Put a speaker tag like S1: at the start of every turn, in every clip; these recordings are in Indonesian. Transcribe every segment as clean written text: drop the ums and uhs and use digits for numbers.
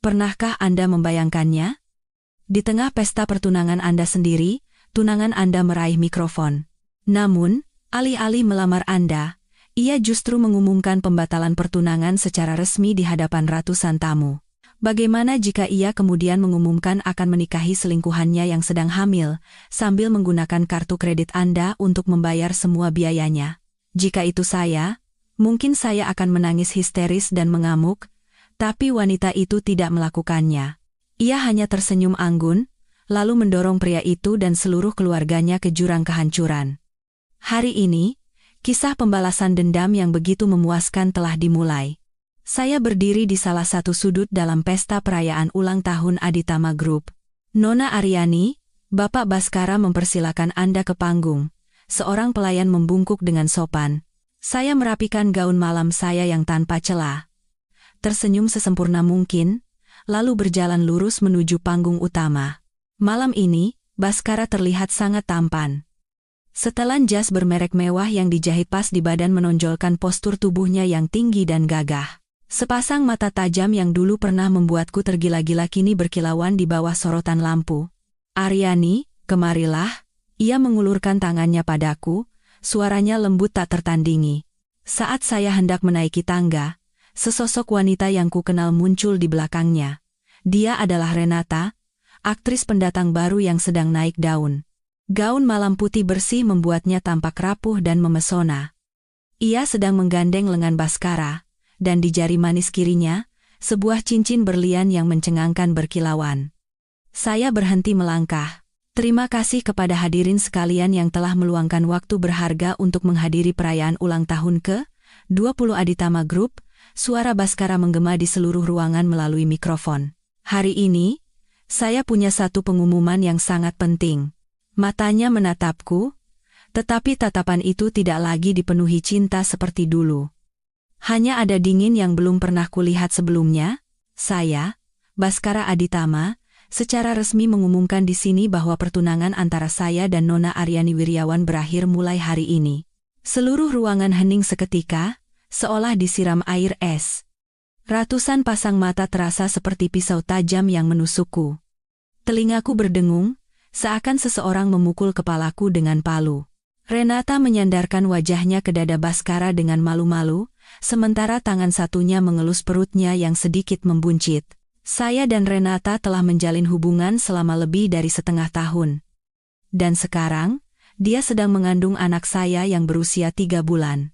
S1: Pernahkah Anda membayangkannya? Di tengah pesta pertunangan Anda sendiri, tunangan Anda meraih mikrofon. Namun, alih-alih melamar Anda, ia justru mengumumkan pembatalan pertunangan secara resmi di hadapan ratusan tamu. Bagaimana jika ia kemudian mengumumkan akan menikahi selingkuhannya yang sedang hamil, sambil menggunakan kartu kredit Anda untuk membayar semua biayanya? Jika itu saya, mungkin saya akan menangis histeris dan mengamuk, tapi wanita itu tidak melakukannya. Ia hanya tersenyum anggun, lalu mendorong pria itu dan seluruh keluarganya ke jurang kehancuran. Hari ini, kisah pembalasan dendam yang begitu memuaskan telah dimulai. Saya berdiri di salah satu sudut dalam pesta perayaan ulang tahun Aditama Group. Nona Aryani, Bapak Baskara mempersilakan Anda ke panggung. Seorang pelayan membungkuk dengan sopan. Saya merapikan gaun malam saya yang tanpa celah. Tersenyum sesempurna mungkin, lalu berjalan lurus menuju panggung utama. Malam ini, Baskara terlihat sangat tampan. Setelan jas bermerek mewah yang dijahit pas di badan menonjolkan postur tubuhnya yang tinggi dan gagah. Sepasang mata tajam yang dulu pernah membuatku tergila-gila kini berkilauan di bawah sorotan lampu. "Aryani, kemarilah." Ia mengulurkan tangannya padaku, suaranya lembut tak tertandingi. Saat saya hendak menaiki tangga, sesosok wanita yang kukenal muncul di belakangnya. Dia adalah Renata, aktris pendatang baru yang sedang naik daun. Gaun malam putih bersih membuatnya tampak rapuh dan memesona. Ia sedang menggandeng lengan Baskara, dan di jari manis kirinya, sebuah cincin berlian yang mencengangkan berkilauan. Saya berhenti melangkah. Terima kasih kepada hadirin sekalian yang telah meluangkan waktu berharga untuk menghadiri perayaan ulang tahun ke-20 Aditama Group. Suara Baskara menggema di seluruh ruangan melalui mikrofon. "Hari ini, saya punya satu pengumuman yang sangat penting." Matanya menatapku, tetapi tatapan itu tidak lagi dipenuhi cinta seperti dulu. Hanya ada dingin yang belum pernah kulihat sebelumnya. Saya, Baskara Aditama, secara resmi mengumumkan di sini bahwa pertunangan antara saya dan Nona Aryani Wiryawan berakhir mulai hari ini. Seluruh ruangan hening seketika, seolah disiram air es. Ratusan pasang mata terasa seperti pisau tajam yang menusukku. Telingaku berdengung, seakan seseorang memukul kepalaku dengan palu. Renata menyandarkan wajahnya ke dada Baskara dengan malu-malu, sementara tangan satunya mengelus perutnya yang sedikit membuncit. Saya dan Renata telah menjalin hubungan selama lebih dari setengah tahun. Dan sekarang, dia sedang mengandung anak saya yang berusia 3 bulan.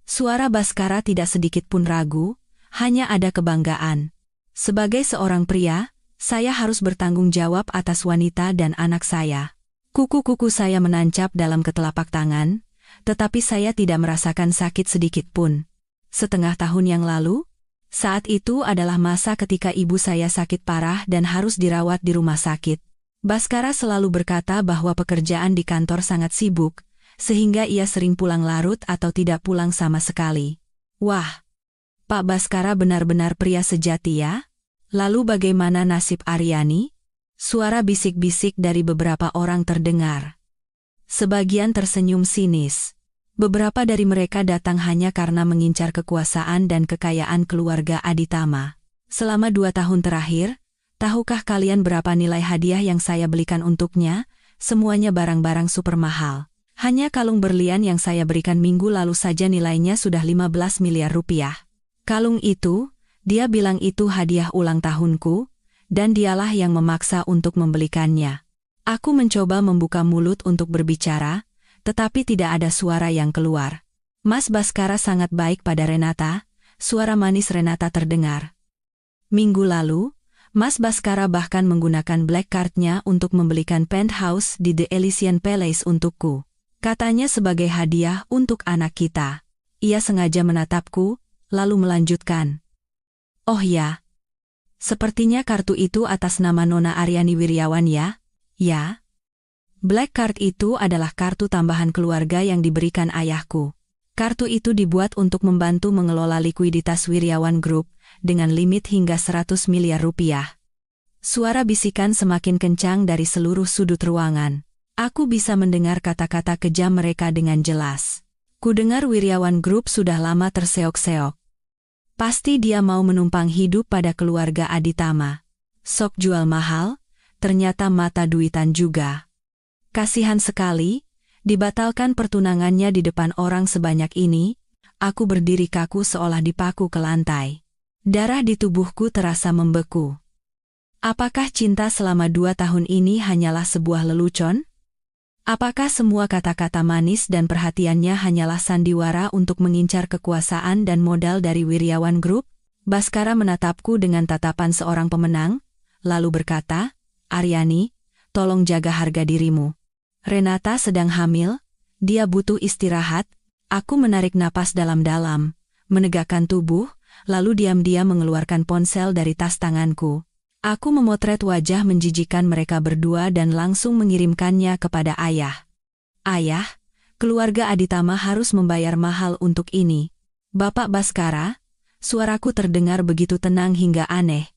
S1: Suara Baskara tidak sedikit pun ragu, hanya ada kebanggaan. Sebagai seorang pria, saya harus bertanggung jawab atas wanita dan anak saya. Kuku-kuku saya menancap dalam ketelapak tangan, tetapi saya tidak merasakan sakit sedikit pun. Setengah tahun yang lalu, saat itu adalah masa ketika ibu saya sakit parah dan harus dirawat di rumah sakit. Baskara selalu berkata bahwa pekerjaan di kantor sangat sibuk, sehingga ia sering pulang larut atau tidak pulang sama sekali. Wah, Pak Baskara benar-benar pria sejati ya? Lalu bagaimana nasib Aryani? Suara bisik-bisik dari beberapa orang terdengar. Sebagian tersenyum sinis. Beberapa dari mereka datang hanya karena mengincar kekuasaan dan kekayaan keluarga Aditama. Selama 2 tahun terakhir, tahukah kalian berapa nilai hadiah yang saya belikan untuknya? Semuanya barang-barang super mahal. Hanya kalung berlian yang saya berikan minggu lalu saja nilainya sudah 15 miliar rupiah. Kalung itu, dia bilang itu hadiah ulang tahunku, dan dialah yang memaksa untuk membelikannya. Aku mencoba membuka mulut untuk berbicara, tetapi tidak ada suara yang keluar. Mas Baskara sangat baik pada Renata, suara manis Renata terdengar. Minggu lalu, Mas Baskara bahkan menggunakan black card-nya untuk membelikan penthouse di The Elysian Palace untukku. Katanya sebagai hadiah untuk anak kita. Ia sengaja menatapku, lalu melanjutkan. "Oh ya, sepertinya kartu itu atas nama Nona Aryani Wiryawan ya?" "Ya." Black card itu adalah kartu tambahan keluarga yang diberikan ayahku. Kartu itu dibuat untuk membantu mengelola likuiditas Wiryawan Group, dengan limit hingga 100 miliar rupiah. Suara bisikan semakin kencang dari seluruh sudut ruangan. Aku bisa mendengar kata-kata kejam mereka dengan jelas. Kudengar Wiryawan Group sudah lama terseok-seok. Pasti dia mau menumpang hidup pada keluarga Aditama. Sok jual mahal, ternyata mata duitan juga. Kasihan sekali, dibatalkan pertunangannya di depan orang sebanyak ini. Aku berdiri kaku seolah dipaku ke lantai. Darah di tubuhku terasa membeku. Apakah cinta selama 2 tahun ini hanyalah sebuah lelucon? Apakah semua kata-kata manis dan perhatiannya hanyalah sandiwara untuk mengincar kekuasaan dan modal dari Wiryawan Group? Baskara menatapku dengan tatapan seorang pemenang, lalu berkata, "Aryani, tolong jaga harga dirimu. Renata sedang hamil, dia butuh istirahat." Aku menarik napas dalam-dalam, menegakkan tubuh, lalu diam-diam mengeluarkan ponsel dari tas tanganku. Aku memotret wajah menjijikan mereka berdua dan langsung mengirimkannya kepada ayah. "Ayah, keluarga Aditama harus membayar mahal untuk ini." "Bapak Baskara," suaraku terdengar begitu tenang hingga aneh.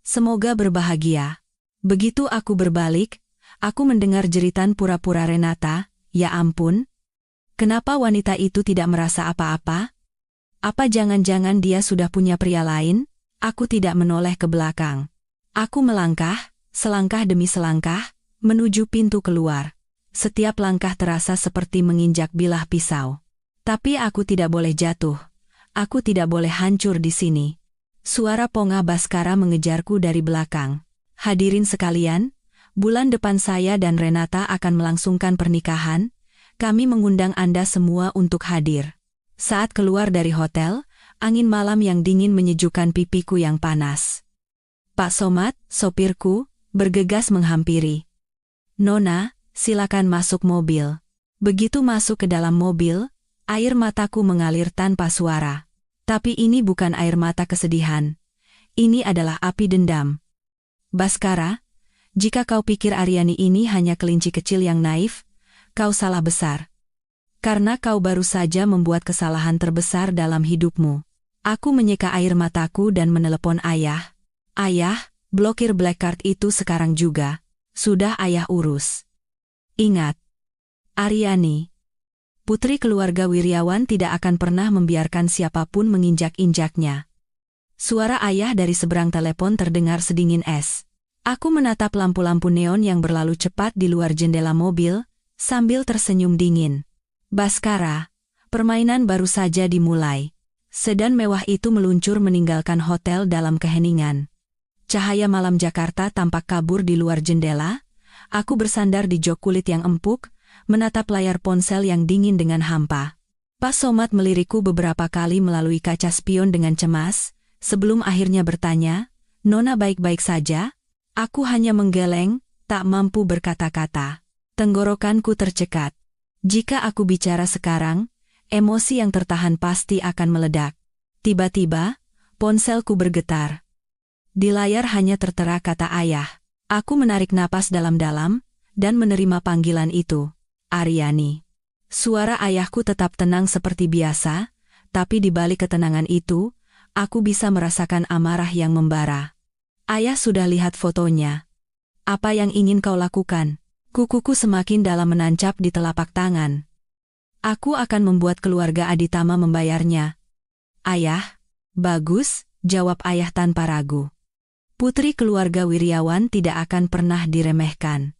S1: "Semoga berbahagia." Begitu aku berbalik, aku mendengar jeritan pura-pura Renata, "Ya ampun, kenapa wanita itu tidak merasa apa-apa? Apa jangan-jangan dia sudah punya pria lain?" Aku tidak menoleh ke belakang. Aku melangkah, selangkah demi selangkah, menuju pintu keluar. Setiap langkah terasa seperti menginjak bilah pisau. Tapi aku tidak boleh jatuh. Aku tidak boleh hancur di sini. Suara Ponga Baskara mengejarku dari belakang. "Hadirin sekalian, bulan depan saya dan Renata akan melangsungkan pernikahan. Kami mengundang Anda semua untuk hadir." Saat keluar dari hotel, angin malam yang dingin menyejukkan pipiku yang panas. Pak Somad, sopirku, bergegas menghampiri. "Nona, silakan masuk mobil." Begitu masuk ke dalam mobil, air mataku mengalir tanpa suara. Tapi ini bukan air mata kesedihan. Ini adalah api dendam. "Baskara, jika kau pikir Aryani ini hanya kelinci kecil yang naif, kau salah besar. Karena kau baru saja membuat kesalahan terbesar dalam hidupmu." Aku menyeka air mataku dan menelepon ayah. "Ayah, blokir black card itu sekarang juga. Sudah ayah urus." "Ingat, Aryani, putri keluarga Wiryawan tidak akan pernah membiarkan siapapun menginjak-injaknya." Suara ayah dari seberang telepon terdengar sedingin es. Aku menatap lampu-lampu neon yang berlalu cepat di luar jendela mobil, sambil tersenyum dingin. "Baskara, permainan baru saja dimulai." Sedan mewah itu meluncur meninggalkan hotel dalam keheningan. Cahaya malam Jakarta tampak kabur di luar jendela. Aku bersandar di jok kulit yang empuk, menatap layar ponsel yang dingin dengan hampa. Pak Somad melirikku beberapa kali melalui kaca spion dengan cemas, sebelum akhirnya bertanya, "Nona baik-baik saja?" Aku hanya menggeleng, tak mampu berkata-kata. Tenggorokanku tercekat. Jika aku bicara sekarang, emosi yang tertahan pasti akan meledak. Tiba-tiba, ponselku bergetar. Di layar hanya tertera kata ayah. Aku menarik napas dalam-dalam, dan menerima panggilan itu. "Aryani." Suara ayahku tetap tenang seperti biasa, tapi di balik ketenangan itu, aku bisa merasakan amarah yang membara. "Ayah sudah lihat fotonya. Apa yang ingin kau lakukan?" Kukuku semakin dalam menancap di telapak tangan. "Aku akan membuat keluarga Aditama membayarnya." "Ayah?" "Bagus," jawab ayah tanpa ragu. Putri keluarga Wiryawan tidak akan pernah diremehkan.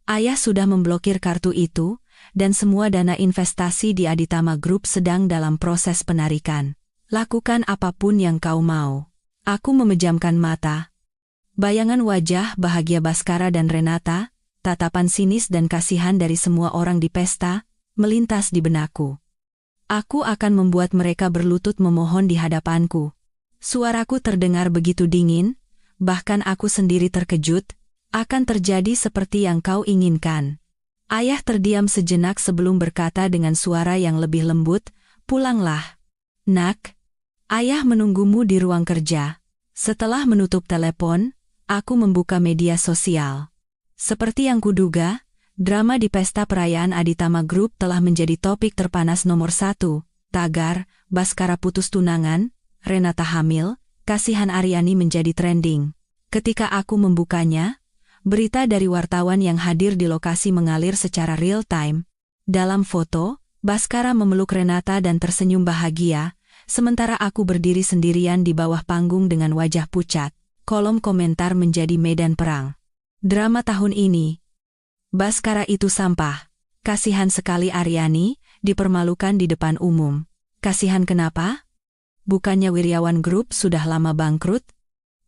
S1: Ayah sudah memblokir kartu itu, dan semua dana investasi di Aditama Group sedang dalam proses penarikan. "Lakukan apapun yang kau mau." Aku memejamkan mata. Bayangan wajah bahagia Baskara dan Renata, tatapan sinis dan kasihan dari semua orang di pesta, melintas di benakku. Aku akan membuat mereka berlutut memohon di hadapanku. Suaraku terdengar begitu dingin, bahkan aku sendiri terkejut. "Akan terjadi seperti yang kau inginkan." Ayah terdiam sejenak sebelum berkata dengan suara yang lebih lembut, "Pulanglah, Nak. Ayah menunggumu di ruang kerja." Setelah menutup telepon, aku membuka media sosial. Seperti yang kuduga, drama di pesta perayaan Aditama Group telah menjadi topik terpanas nomor 1. Tagar, Baskara putus tunangan, Renata hamil, kasihan Aryani menjadi trending. Ketika aku membukanya, berita dari wartawan yang hadir di lokasi mengalir secara real time. Dalam foto, Baskara memeluk Renata dan tersenyum bahagia, sementara aku berdiri sendirian di bawah panggung dengan wajah pucat. Kolom komentar menjadi medan perang. Drama tahun ini. Baskara itu sampah. Kasihan sekali Aryani, dipermalukan di depan umum. Kasihan kenapa? Bukannya Wiryawan Group sudah lama bangkrut?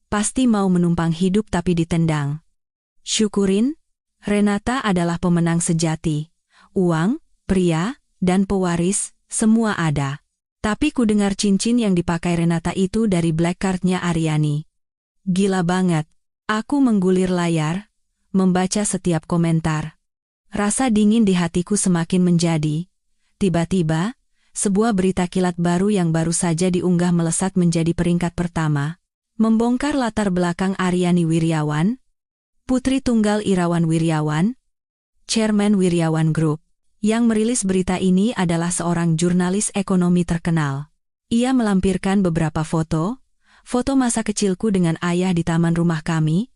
S1: Pasti mau menumpang hidup tapi ditendang. Syukurin, Renata adalah pemenang sejati. Uang, pria, dan pewaris, semua ada. Tapi ku dengar cincin yang dipakai Renata itu dari black card-nya Aryani. Gila banget. Aku menggulir layar, membaca setiap komentar. Rasa dingin di hatiku semakin menjadi. Tiba-tiba, sebuah berita kilat baru yang baru saja diunggah melesat menjadi peringkat pertama. Membongkar latar belakang Aryani Wiryawan, putri tunggal Irawan Wiryawan, Chairman Wiryawan Group. Yang merilis berita ini adalah seorang jurnalis ekonomi terkenal. Ia melampirkan beberapa foto masa kecilku dengan ayah di taman rumah kami,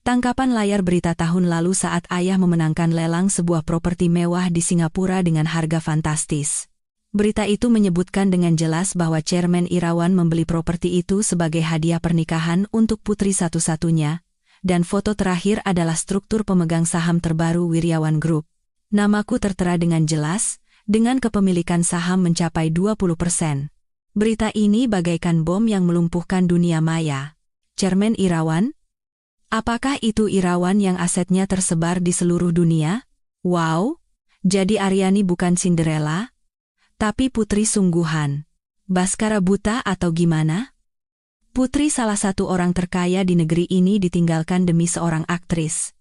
S1: tangkapan layar berita tahun lalu saat ayah memenangkan lelang sebuah properti mewah di Singapura dengan harga fantastis. Berita itu menyebutkan dengan jelas bahwa Chairman Irawan membeli properti itu sebagai hadiah pernikahan untuk putri satu-satunya, dan foto terakhir adalah struktur pemegang saham terbaru Wiryawan Group. Namaku tertera dengan jelas, dengan kepemilikan saham mencapai 20%. Berita ini bagaikan bom yang melumpuhkan dunia maya. Chairman Irawan? Apakah itu Irawan yang asetnya tersebar di seluruh dunia? Wow, jadi Aryani bukan Cinderella, tapi putri sungguhan. Baskara buta atau gimana? Putri salah satu orang terkaya di negeri ini ditinggalkan demi seorang aktris.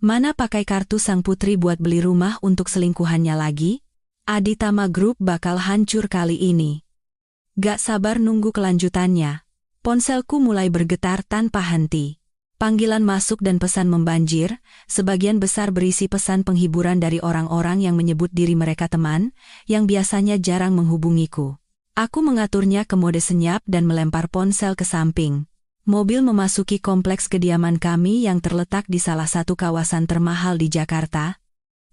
S1: Mana pakai kartu sang putri buat beli rumah untuk selingkuhannya lagi? Aditama Group bakal hancur kali ini. Gak sabar nunggu kelanjutannya. Ponselku mulai bergetar tanpa henti. Panggilan masuk dan pesan membanjir, sebagian besar berisi pesan penghiburan dari orang-orang yang menyebut diri mereka teman, yang biasanya jarang menghubungiku. Aku mengaturnya ke mode senyap dan melempar ponsel ke samping. Mobil memasuki kompleks kediaman kami yang terletak di salah satu kawasan termahal di Jakarta.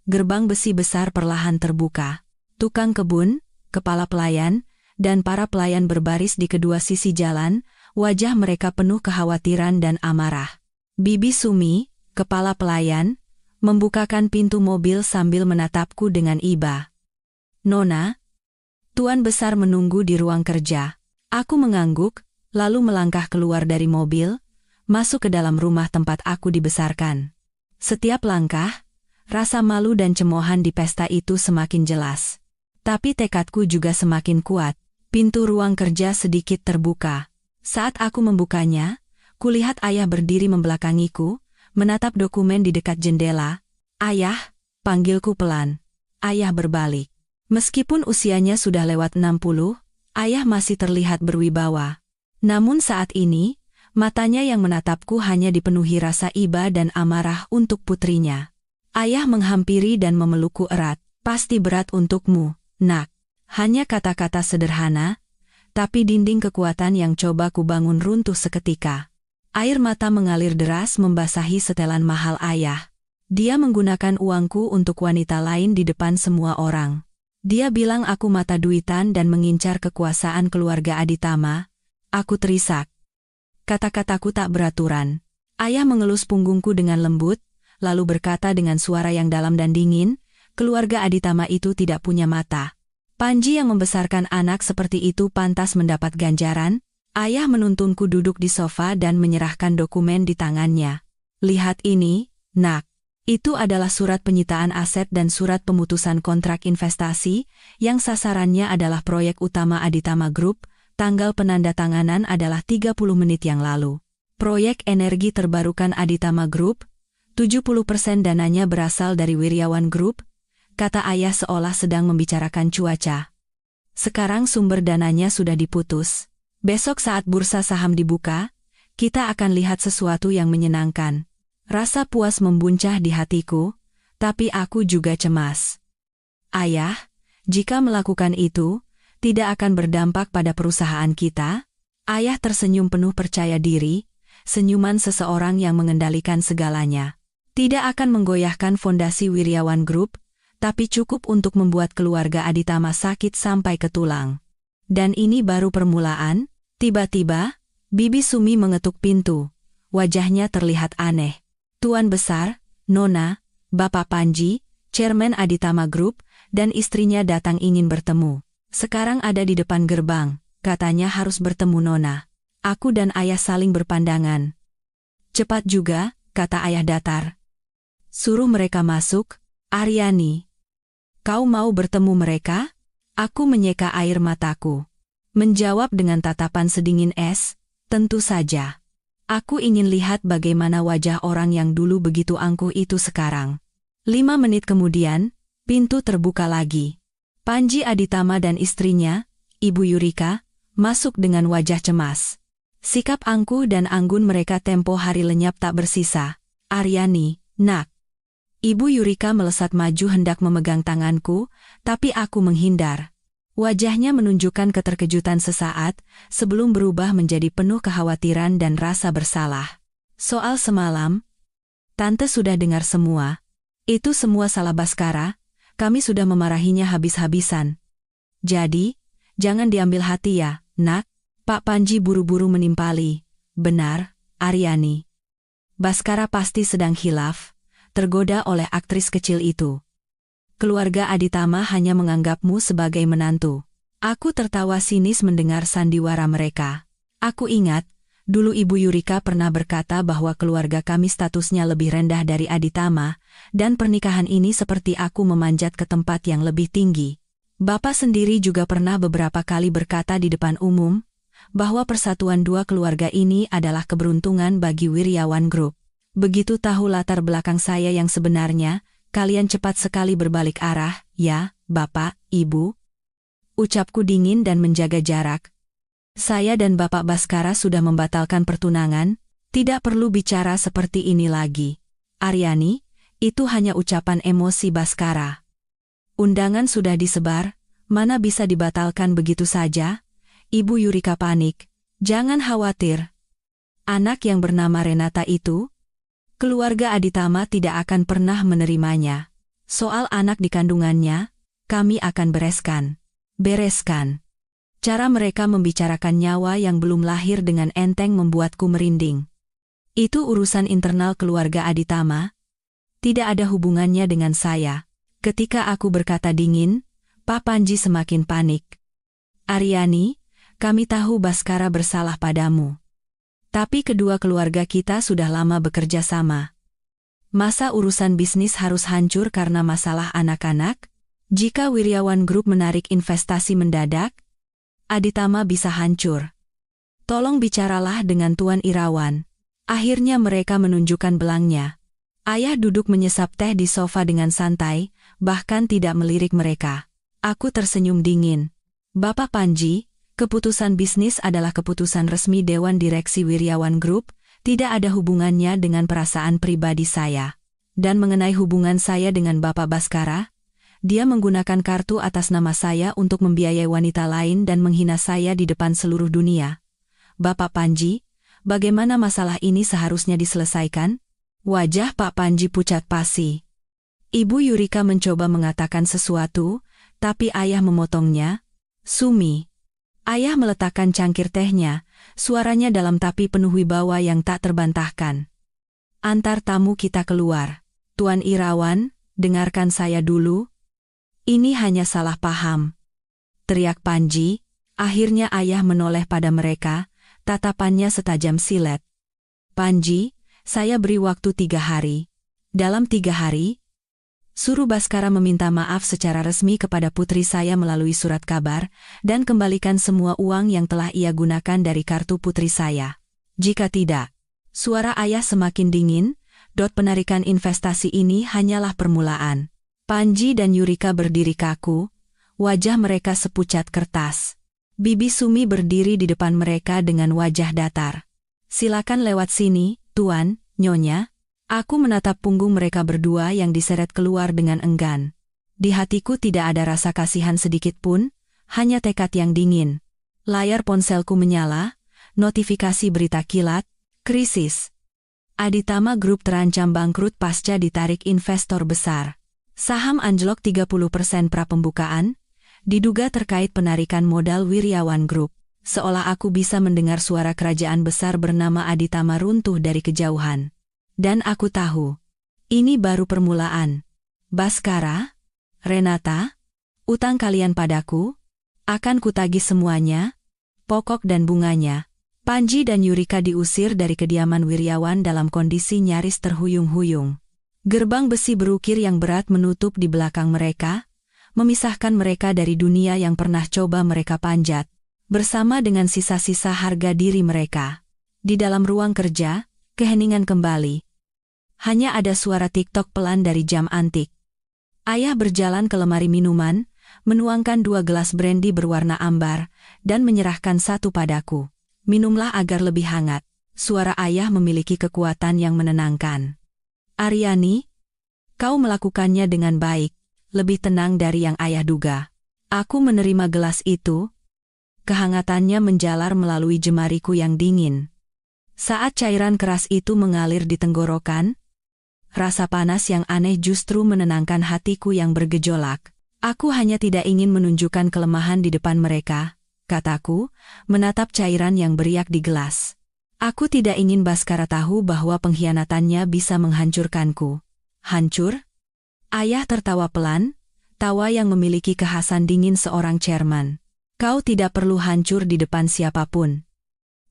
S1: Gerbang besi besar perlahan terbuka. Tukang kebun, kepala pelayan, dan para pelayan berbaris di kedua sisi jalan, wajah mereka penuh kekhawatiran dan amarah. Bibi Sumi, kepala pelayan, membukakan pintu mobil sambil menatapku dengan iba. Nona, Tuan Besar menunggu di ruang kerja. Aku mengangguk, lalu melangkah keluar dari mobil, masuk ke dalam rumah tempat aku dibesarkan. Setiap langkah, rasa malu dan cemoohan di pesta itu semakin jelas. Tapi tekadku juga semakin kuat. Pintu ruang kerja sedikit terbuka. Saat aku membukanya, kulihat ayah berdiri membelakangiku, menatap dokumen di dekat jendela. Ayah, panggilku pelan. Ayah berbalik. Meskipun usianya sudah lewat 60, ayah masih terlihat berwibawa. Namun saat ini, matanya yang menatapku hanya dipenuhi rasa iba dan amarah untuk putrinya. Ayah menghampiri dan memelukku erat. Pasti berat untukmu, nak. Hanya kata-kata sederhana, tapi dinding kekuatan yang coba kubangun runtuh seketika. Air mata mengalir deras membasahi setelan mahal ayah. Dia menggunakan uangku untuk wanita lain di depan semua orang. Dia bilang aku mata duitan dan mengincar kekuasaan keluarga Aditama. Aku terisak. Kata-kataku tak beraturan. Ayah mengelus punggungku dengan lembut, lalu berkata dengan suara yang dalam dan dingin, keluarga Aditama itu tidak punya mata. Panji yang membesarkan anak seperti itu pantas mendapat ganjaran. Ayah menuntunku duduk di sofa dan menyerahkan dokumen di tangannya. Lihat ini, nak. Itu adalah surat penyitaan aset dan surat pemutusan kontrak investasi, yang sasarannya adalah proyek utama Aditama Group. Tanggal penandatanganan adalah 30 menit yang lalu. Proyek energi terbarukan Aditama Group, 70% dananya berasal dari Wiryawan Group, kata ayah seolah sedang membicarakan cuaca. Sekarang sumber dananya sudah diputus. Besok saat bursa saham dibuka, kita akan lihat sesuatu yang menyenangkan. Rasa puas membuncah di hatiku, tapi aku juga cemas. Ayah, jika melakukan itu, tidak akan berdampak pada perusahaan kita? Ayah tersenyum penuh percaya diri, senyuman seseorang yang mengendalikan segalanya. Tidak akan menggoyahkan fondasi Wiryawan Group, tapi cukup untuk membuat keluarga Aditama sakit sampai ke tulang. Dan ini baru permulaan. Tiba-tiba, Bibi Sumi mengetuk pintu. Wajahnya terlihat aneh. Tuan Besar, Nona, Bapak Panji, Chairman Aditama Group, dan istrinya datang ingin bertemu. Sekarang ada di depan gerbang, katanya harus bertemu Nona. Aku dan ayah saling berpandangan. Cepat juga, kata ayah datar. Suruh mereka masuk, Aryani. Kau mau bertemu mereka? Aku menyeka air mataku. Menjawab dengan tatapan sedingin es, tentu saja. Aku ingin lihat bagaimana wajah orang yang dulu begitu angkuh itu sekarang. 5 menit kemudian, pintu terbuka lagi. Panji Aditama dan istrinya, Ibu Yurika, masuk dengan wajah cemas. Sikap angkuh dan anggun mereka tempo hari lenyap tak bersisa. Aryani, nak. Ibu Yurika melesat maju hendak memegang tanganku, tapi aku menghindar. Wajahnya menunjukkan keterkejutan sesaat, sebelum berubah menjadi penuh kekhawatiran dan rasa bersalah. Soal semalam, Tante sudah dengar semua. Itu semua salah Baskara, kami sudah memarahinya habis-habisan. Jadi, jangan diambil hati ya, nak. Pak Panji buru-buru menimpali. Benar, Aryani. Baskara pasti sedang khilaf, tergoda oleh aktris kecil itu. Keluarga Aditama hanya menganggapmu sebagai menantu. Aku tertawa sinis mendengar sandiwara mereka. Aku ingat, dulu Ibu Yurika pernah berkata bahwa keluarga kami statusnya lebih rendah dari Aditama, dan pernikahan ini seperti aku memanjat ke tempat yang lebih tinggi. Bapak sendiri juga pernah beberapa kali berkata di depan umum, bahwa persatuan dua keluarga ini adalah keberuntungan bagi Wiryawan Group. Begitu tahu latar belakang saya yang sebenarnya, kalian cepat sekali berbalik arah, ya, Bapak, Ibu. Ucapku dingin dan menjaga jarak. Saya dan Bapak Baskara sudah membatalkan pertunangan, tidak perlu bicara seperti ini lagi. Aryani, itu hanya ucapan emosi Baskara. Undangan sudah disebar, mana bisa dibatalkan begitu saja? Ibu Yurika panik. Jangan khawatir. Anak yang bernama Renata itu, keluarga Aditama tidak akan pernah menerimanya. Soal anak di kandungannya, kami akan bereskan. Cara mereka membicarakan nyawa yang belum lahir dengan enteng membuatku merinding. Itu urusan internal keluarga Aditama. Tidak ada hubungannya dengan saya. Ketika aku berkata dingin, Pak Panji semakin panik. Aryani, kami tahu Baskara bersalah padamu. Tapi kedua keluarga kita sudah lama bekerja sama. Masa urusan bisnis harus hancur karena masalah anak-anak? Jika Wiryawan Group menarik investasi mendadak, Aditama bisa hancur. Tolong bicaralah dengan Tuan Irawan. Akhirnya mereka menunjukkan belangnya. Ayah duduk menyesap teh di sofa dengan santai, bahkan tidak melirik mereka. Aku tersenyum dingin. Bapak Panji, keputusan bisnis adalah keputusan resmi Dewan Direksi Wiryawan Group, tidak ada hubungannya dengan perasaan pribadi saya. Dan mengenai hubungan saya dengan Bapak Baskara, dia menggunakan kartu atas nama saya untuk membiayai wanita lain dan menghina saya di depan seluruh dunia. Bapak Panji, bagaimana masalah ini seharusnya diselesaikan? Wajah Pak Panji pucat pasi. Ibu Yurika mencoba mengatakan sesuatu, tapi ayah memotongnya. Sumi. Ayah meletakkan cangkir tehnya, suaranya dalam tapi penuh wibawa yang tak terbantahkan. Antar tamu kita keluar. Tuan Irawan, dengarkan saya dulu. Ini hanya salah paham. Teriak Panji, akhirnya ayah menoleh pada mereka, tatapannya setajam silet. Panji, saya beri waktu 3 hari. Dalam 3 hari, suruh Baskara meminta maaf secara resmi kepada putri saya melalui surat kabar, dan kembalikan semua uang yang telah ia gunakan dari kartu putri saya. Jika tidak, suara ayah semakin dingin, penarikan investasi ini hanyalah permulaan. Panji dan Yurika berdiri kaku, wajah mereka sepucat kertas. Bibi Sumi berdiri di depan mereka dengan wajah datar. Silakan lewat sini, Tuan, Nyonya. Aku menatap punggung mereka berdua yang diseret keluar dengan enggan. Di hatiku tidak ada rasa kasihan sedikit pun, hanya tekad yang dingin. Layar ponselku menyala, notifikasi berita kilat, krisis. Aditama Group terancam bangkrut pasca ditarik investor besar. Saham anjlok 30% pra pembukaan, Diduga terkait penarikan modal Wirjawan Group. Seolah aku bisa mendengar suara kerajaan besar bernama Aditama runtuh dari kejauhan. Dan aku tahu, ini baru permulaan. Bhaskara, Renata, utang kalian padaku, akan kutagih semuanya, pokok dan bunganya. Panji dan Yurika diusir dari kediaman Wirjawan dalam kondisi nyaris terhuyung-huyung. Gerbang besi berukir yang berat menutup di belakang mereka, memisahkan mereka dari dunia yang pernah coba mereka panjat, bersama dengan sisa-sisa harga diri mereka. Di dalam ruang kerja, keheningan kembali. Hanya ada suara TikTok pelan dari jam antik. Ayah berjalan ke lemari minuman, menuangkan 2 gelas brandy berwarna ambar, dan menyerahkan satu padaku. Minumlah agar lebih hangat. Suara ayah memiliki kekuatan yang menenangkan. Aryani, kau melakukannya dengan baik, lebih tenang dari yang ayah duga. Aku menerima gelas itu. Kehangatannya menjalar melalui jemariku yang dingin. Saat cairan keras itu mengalir di tenggorokan, rasa panas yang aneh justru menenangkan hatiku yang bergejolak. Aku hanya tidak ingin menunjukkan kelemahan di depan mereka, kataku, menatap cairan yang beriak di gelas. Aku tidak ingin Bhaskara tahu bahwa pengkhianatannya bisa menghancurkanku. Hancur? Ayah tertawa pelan, tawa yang memiliki kekhasan dingin seorang chairman. Kau tidak perlu hancur di depan siapapun.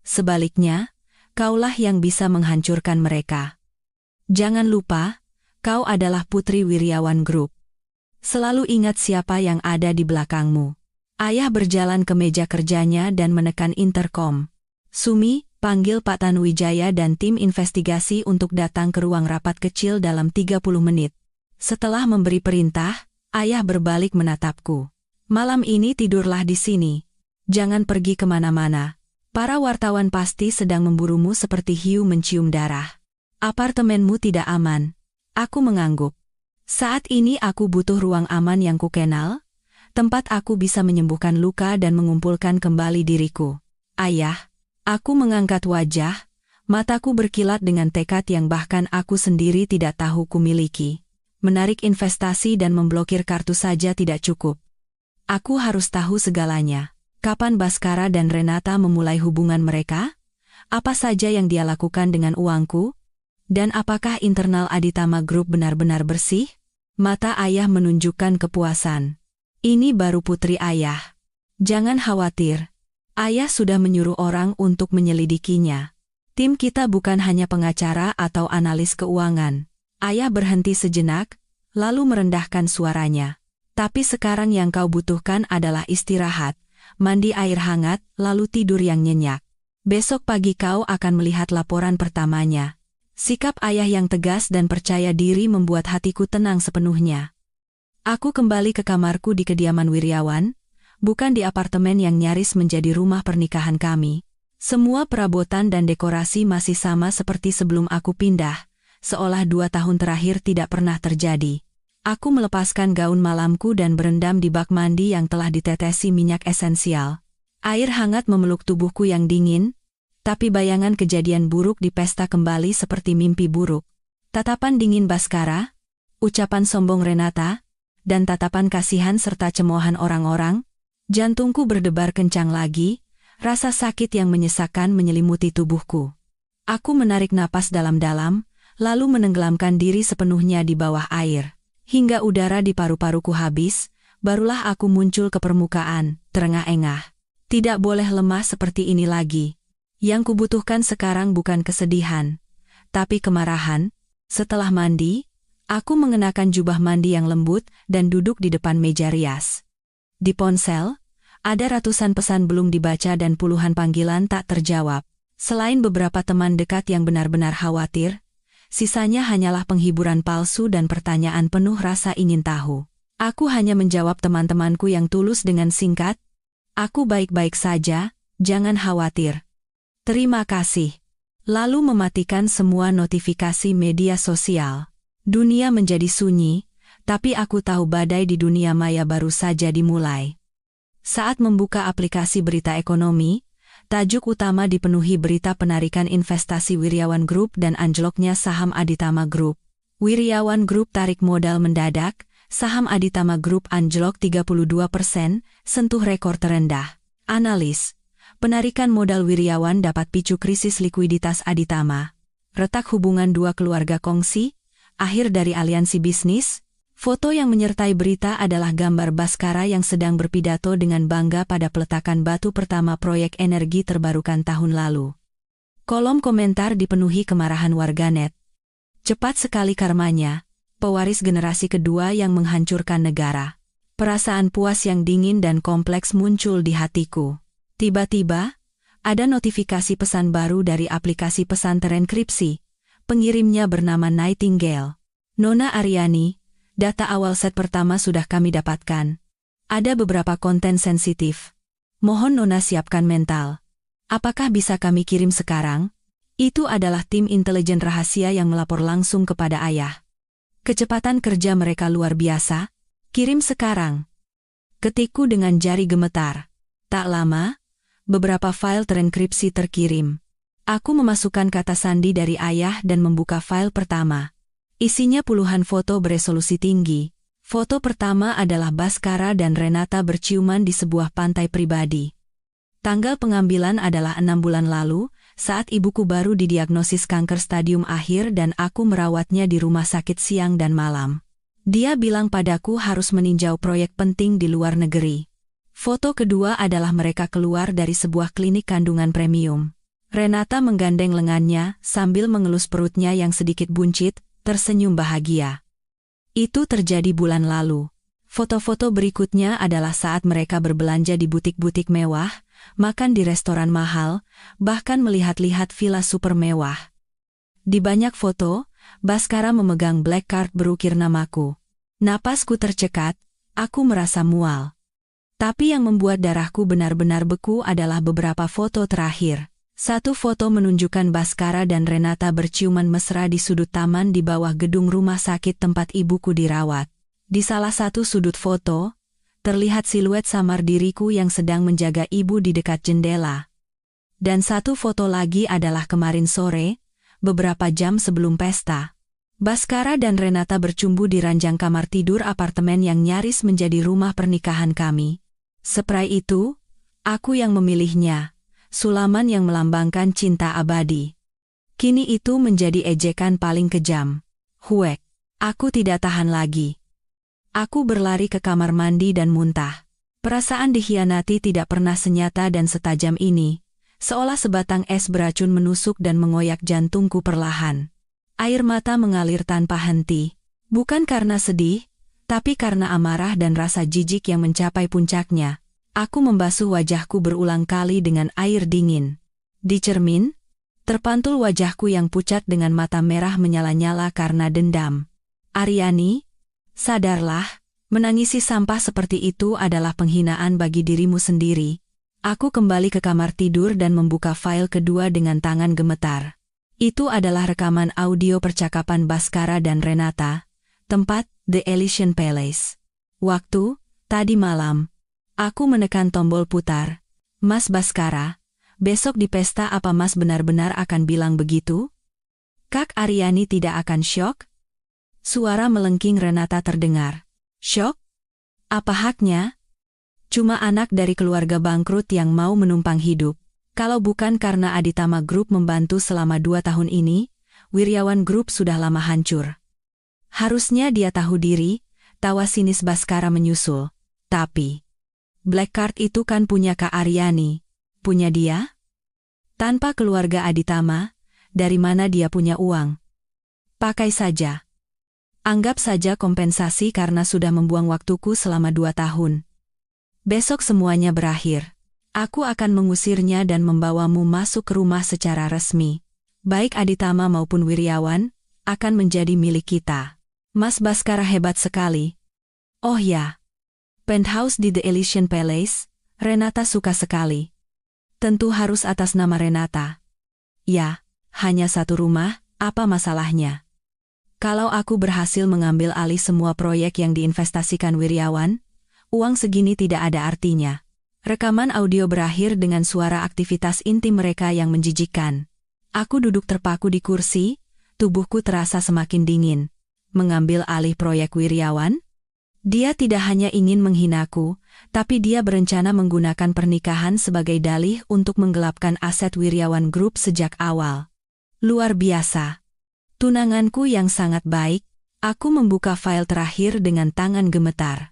S1: Sebaliknya, kaulah yang bisa menghancurkan mereka. Jangan lupa, kau adalah putri Wirjawan Group. Selalu ingat siapa yang ada di belakangmu. Ayah berjalan ke meja kerjanya dan menekan interkom. Sumi, panggil Pak Tanuwijaya dan tim investigasi untuk datang ke ruang rapat kecil dalam 30 menit. Setelah memberi perintah, ayah berbalik menatapku. Malam ini tidurlah di sini. Jangan pergi kemana-mana. Para wartawan pasti sedang memburumu seperti hiu mencium darah. Apartemenmu tidak aman. Aku mengangguk. Saat ini aku butuh ruang aman yang kukenal, tempat aku bisa menyembuhkan luka dan mengumpulkan kembali diriku. Ayah, aku mengangkat wajah, mataku berkilat dengan tekad yang bahkan aku sendiri tidak tahu kumiliki. Menarik investasi dan memblokir kartu saja tidak cukup. Aku harus tahu segalanya. Kapan Bhaskara dan Renata memulai hubungan mereka? Apa saja yang dia lakukan dengan uangku? Dan apakah internal Aditama Group benar-benar bersih? Mata ayah menunjukkan kepuasan. Ini baru putri ayah. Jangan khawatir. Ayah sudah menyuruh orang untuk menyelidikinya. Tim kita bukan hanya pengacara atau analis keuangan. Ayah berhenti sejenak, lalu merendahkan suaranya. Tapi sekarang yang kau butuhkan adalah istirahat, mandi air hangat, lalu tidur yang nyenyak. Besok pagi kau akan melihat laporan pertamanya. Sikap ayah yang tegas dan percaya diri membuat hatiku tenang sepenuhnya. Aku kembali ke kamarku di kediaman Wirjawan, bukan di apartemen yang nyaris menjadi rumah pernikahan kami. Semua perabotan dan dekorasi masih sama seperti sebelum aku pindah, seolah 2 tahun terakhir tidak pernah terjadi. Aku melepaskan gaun malamku dan berendam di bak mandi yang telah ditetesi minyak esensial. Air hangat memeluk tubuhku yang dingin, tapi bayangan kejadian buruk di pesta kembali seperti mimpi buruk. Tatapan dingin Bhaskara, ucapan sombong Renata, dan tatapan kasihan serta cemoohan orang-orang, jantungku berdebar kencang lagi, rasa sakit yang menyesakkan menyelimuti tubuhku. Aku menarik napas dalam-dalam, lalu menenggelamkan diri sepenuhnya di bawah air. Hingga udara di paru-paruku habis, barulah aku muncul ke permukaan, terengah-engah. Tidak boleh lemah seperti ini lagi. Yang kubutuhkan sekarang bukan kesedihan, tapi kemarahan. Setelah mandi, aku mengenakan jubah mandi yang lembut dan duduk di depan meja rias. Di ponsel, ada ratusan pesan belum dibaca dan puluhan panggilan tak terjawab. Selain beberapa teman dekat yang benar-benar khawatir, sisanya hanyalah penghiburan palsu dan pertanyaan penuh rasa ingin tahu. Aku hanya menjawab teman-temanku yang tulus dengan singkat, "Aku baik-baik saja, jangan khawatir. Terima kasih." Lalu mematikan semua notifikasi media sosial. Dunia menjadi sunyi, tapi aku tahu badai di dunia maya baru saja dimulai. Saat membuka aplikasi berita ekonomi, tajuk utama dipenuhi berita penarikan investasi Wirjawan Group dan anjloknya saham Aditama Group. Wirjawan Group tarik modal mendadak, saham Aditama Group anjlok 32%, sentuh rekor terendah. Analis, penarikan modal Wiryawan dapat picu krisis likuiditas Aditama. Retak hubungan dua keluarga kongsi, akhir dari aliansi bisnis. Foto yang menyertai berita adalah gambar Baskara yang sedang berpidato dengan bangga pada peletakan batu pertama proyek energi terbarukan tahun lalu. Kolom komentar dipenuhi kemarahan warganet. Cepat sekali karmanya, pewaris generasi kedua yang menghancurkan negara. Perasaan puas yang dingin dan kompleks muncul di hatiku. Tiba-tiba, ada notifikasi pesan baru dari aplikasi pesan terenkripsi. Pengirimnya bernama Nightingale. Nona Aryani, data awal set pertama sudah kami dapatkan. Ada beberapa konten sensitif. Mohon Nona siapkan mental. Apakah bisa kami kirim sekarang? Itu adalah tim intelijen rahasia yang melapor langsung kepada ayah. Kecepatan kerja mereka luar biasa. Kirim sekarang. Ketikku dengan jari gemetar. Tak lama, beberapa file terenkripsi terkirim. Aku memasukkan kata sandi dari ayah dan membuka file pertama. Isinya puluhan foto beresolusi tinggi. Foto pertama adalah Baskara dan Renata berciuman di sebuah pantai pribadi. Tanggal pengambilan adalah 6 bulan lalu, saat ibuku baru didiagnosis kanker stadium akhir dan aku merawatnya di rumah sakit siang dan malam. Dia bilang padaku harus meninjau proyek penting di luar negeri. Foto kedua adalah mereka keluar dari sebuah klinik kandungan premium. Renata menggandeng lengannya sambil mengelus perutnya yang sedikit buncit, tersenyum bahagia. Itu terjadi bulan lalu. Foto-foto berikutnya adalah saat mereka berbelanja di butik-butik mewah, makan di restoran mahal, bahkan melihat-lihat villa super mewah. Di banyak foto, Baskara memegang black card berukir namaku. Napasku tercekat, aku merasa mual. Tapi yang membuat darahku benar-benar beku adalah beberapa foto terakhir. Satu foto menunjukkan Baskara dan Renata berciuman mesra di sudut taman di bawah gedung rumah sakit tempat ibuku dirawat. Di salah satu sudut foto, terlihat siluet samar diriku yang sedang menjaga ibu di dekat jendela. Dan satu foto lagi adalah kemarin sore, beberapa jam sebelum pesta. Baskara dan Renata bercumbu di ranjang kamar tidur apartemen yang nyaris menjadi rumah pernikahan kami. Spray itu, aku yang memilihnya. Sulaman yang melambangkan cinta abadi. Kini itu menjadi ejekan paling kejam. Huek, aku tidak tahan lagi. Aku berlari ke kamar mandi dan muntah. Perasaan dikhianati tidak pernah senyata dan setajam ini, seolah sebatang es beracun menusuk dan mengoyak jantungku perlahan. Air mata mengalir tanpa henti, bukan karena sedih, tapi karena amarah dan rasa jijik yang mencapai puncaknya. Aku membasuh wajahku berulang kali dengan air dingin. Di cermin, terpantul wajahku yang pucat dengan mata merah menyala-nyala karena dendam. Aryani, sadarlah, menangisi sampah seperti itu adalah penghinaan bagi dirimu sendiri. Aku kembali ke kamar tidur dan membuka file kedua dengan tangan gemetar. Itu adalah rekaman audio percakapan Baskara dan Renata. Tempat, The Elysian Palace. Waktu, tadi malam. Aku menekan tombol putar. Mas Baskara, besok di pesta apa Mas benar-benar akan bilang begitu? Kak Aryani tidak akan syok? Suara melengking Renata terdengar. Syok? Apa haknya? Cuma anak dari keluarga bangkrut yang mau menumpang hidup. Kalau bukan karena Aditama Group membantu selama 2 tahun ini, Wiryawan Group sudah lama hancur. Harusnya dia tahu diri, tawa sinis Baskara menyusul. Tapi black card itu kan punya Kak Aryani. Punya dia? Tanpa keluarga Aditama, dari mana dia punya uang? Pakai saja. Anggap saja kompensasi karena sudah membuang waktuku selama 2 tahun. Besok semuanya berakhir. Aku akan mengusirnya dan membawamu masuk ke rumah secara resmi. Baik Aditama maupun Wiryawan, akan menjadi milik kita. Mas Baskara hebat sekali. Oh ya. Penthouse di The Elysian Palace, Renata suka sekali. Tentu harus atas nama Renata. Ya, hanya satu rumah, apa masalahnya? Kalau aku berhasil mengambil alih semua proyek yang diinvestasikan Wiryawan, uang segini tidak ada artinya. Rekaman audio berakhir dengan suara aktivitas intim mereka yang menjijikkan. Aku duduk terpaku di kursi, tubuhku terasa semakin dingin. Mengambil alih proyek Wiryawan? Dia tidak hanya ingin menghinaku, tapi dia berencana menggunakan pernikahan sebagai dalih untuk menggelapkan aset Wirjawan Group sejak awal. Luar biasa. Tunanganku yang sangat baik, aku membuka file terakhir dengan tangan gemetar.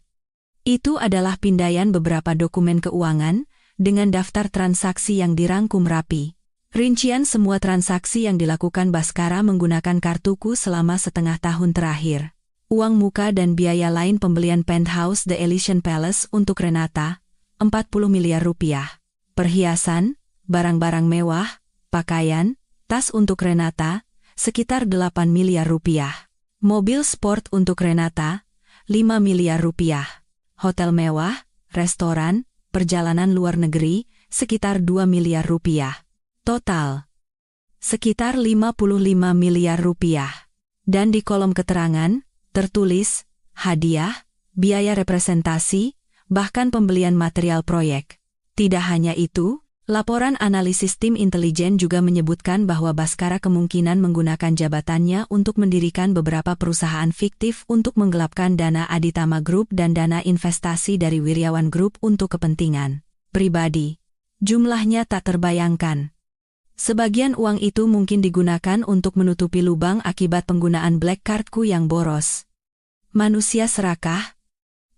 S1: Itu adalah pindaian beberapa dokumen keuangan, dengan daftar transaksi yang dirangkum rapi. Rincian semua transaksi yang dilakukan Baskara menggunakan kartuku selama setengah tahun terakhir. Uang muka dan biaya lain pembelian penthouse The Elysian Palace untuk Renata, 40 miliar rupiah. Perhiasan, barang-barang mewah, pakaian, tas untuk Renata, sekitar 8 miliar rupiah. Mobil sport untuk Renata, 5 miliar rupiah. Hotel mewah, restoran, perjalanan luar negeri, sekitar 2 miliar rupiah. Total, sekitar 55 miliar rupiah. Dan di kolom keterangan, tertulis, hadiah, biaya representasi, bahkan pembelian material proyek. Tidak hanya itu, laporan analisis tim intelijen juga menyebutkan bahwa Baskara kemungkinan menggunakan jabatannya untuk mendirikan beberapa perusahaan fiktif untuk menggelapkan dana Aditama Group dan dana investasi dari Wirjawan Group untuk kepentingan pribadi. Jumlahnya tak terbayangkan. Sebagian uang itu mungkin digunakan untuk menutupi lubang akibat penggunaan black cardku yang boros. Manusia serakah,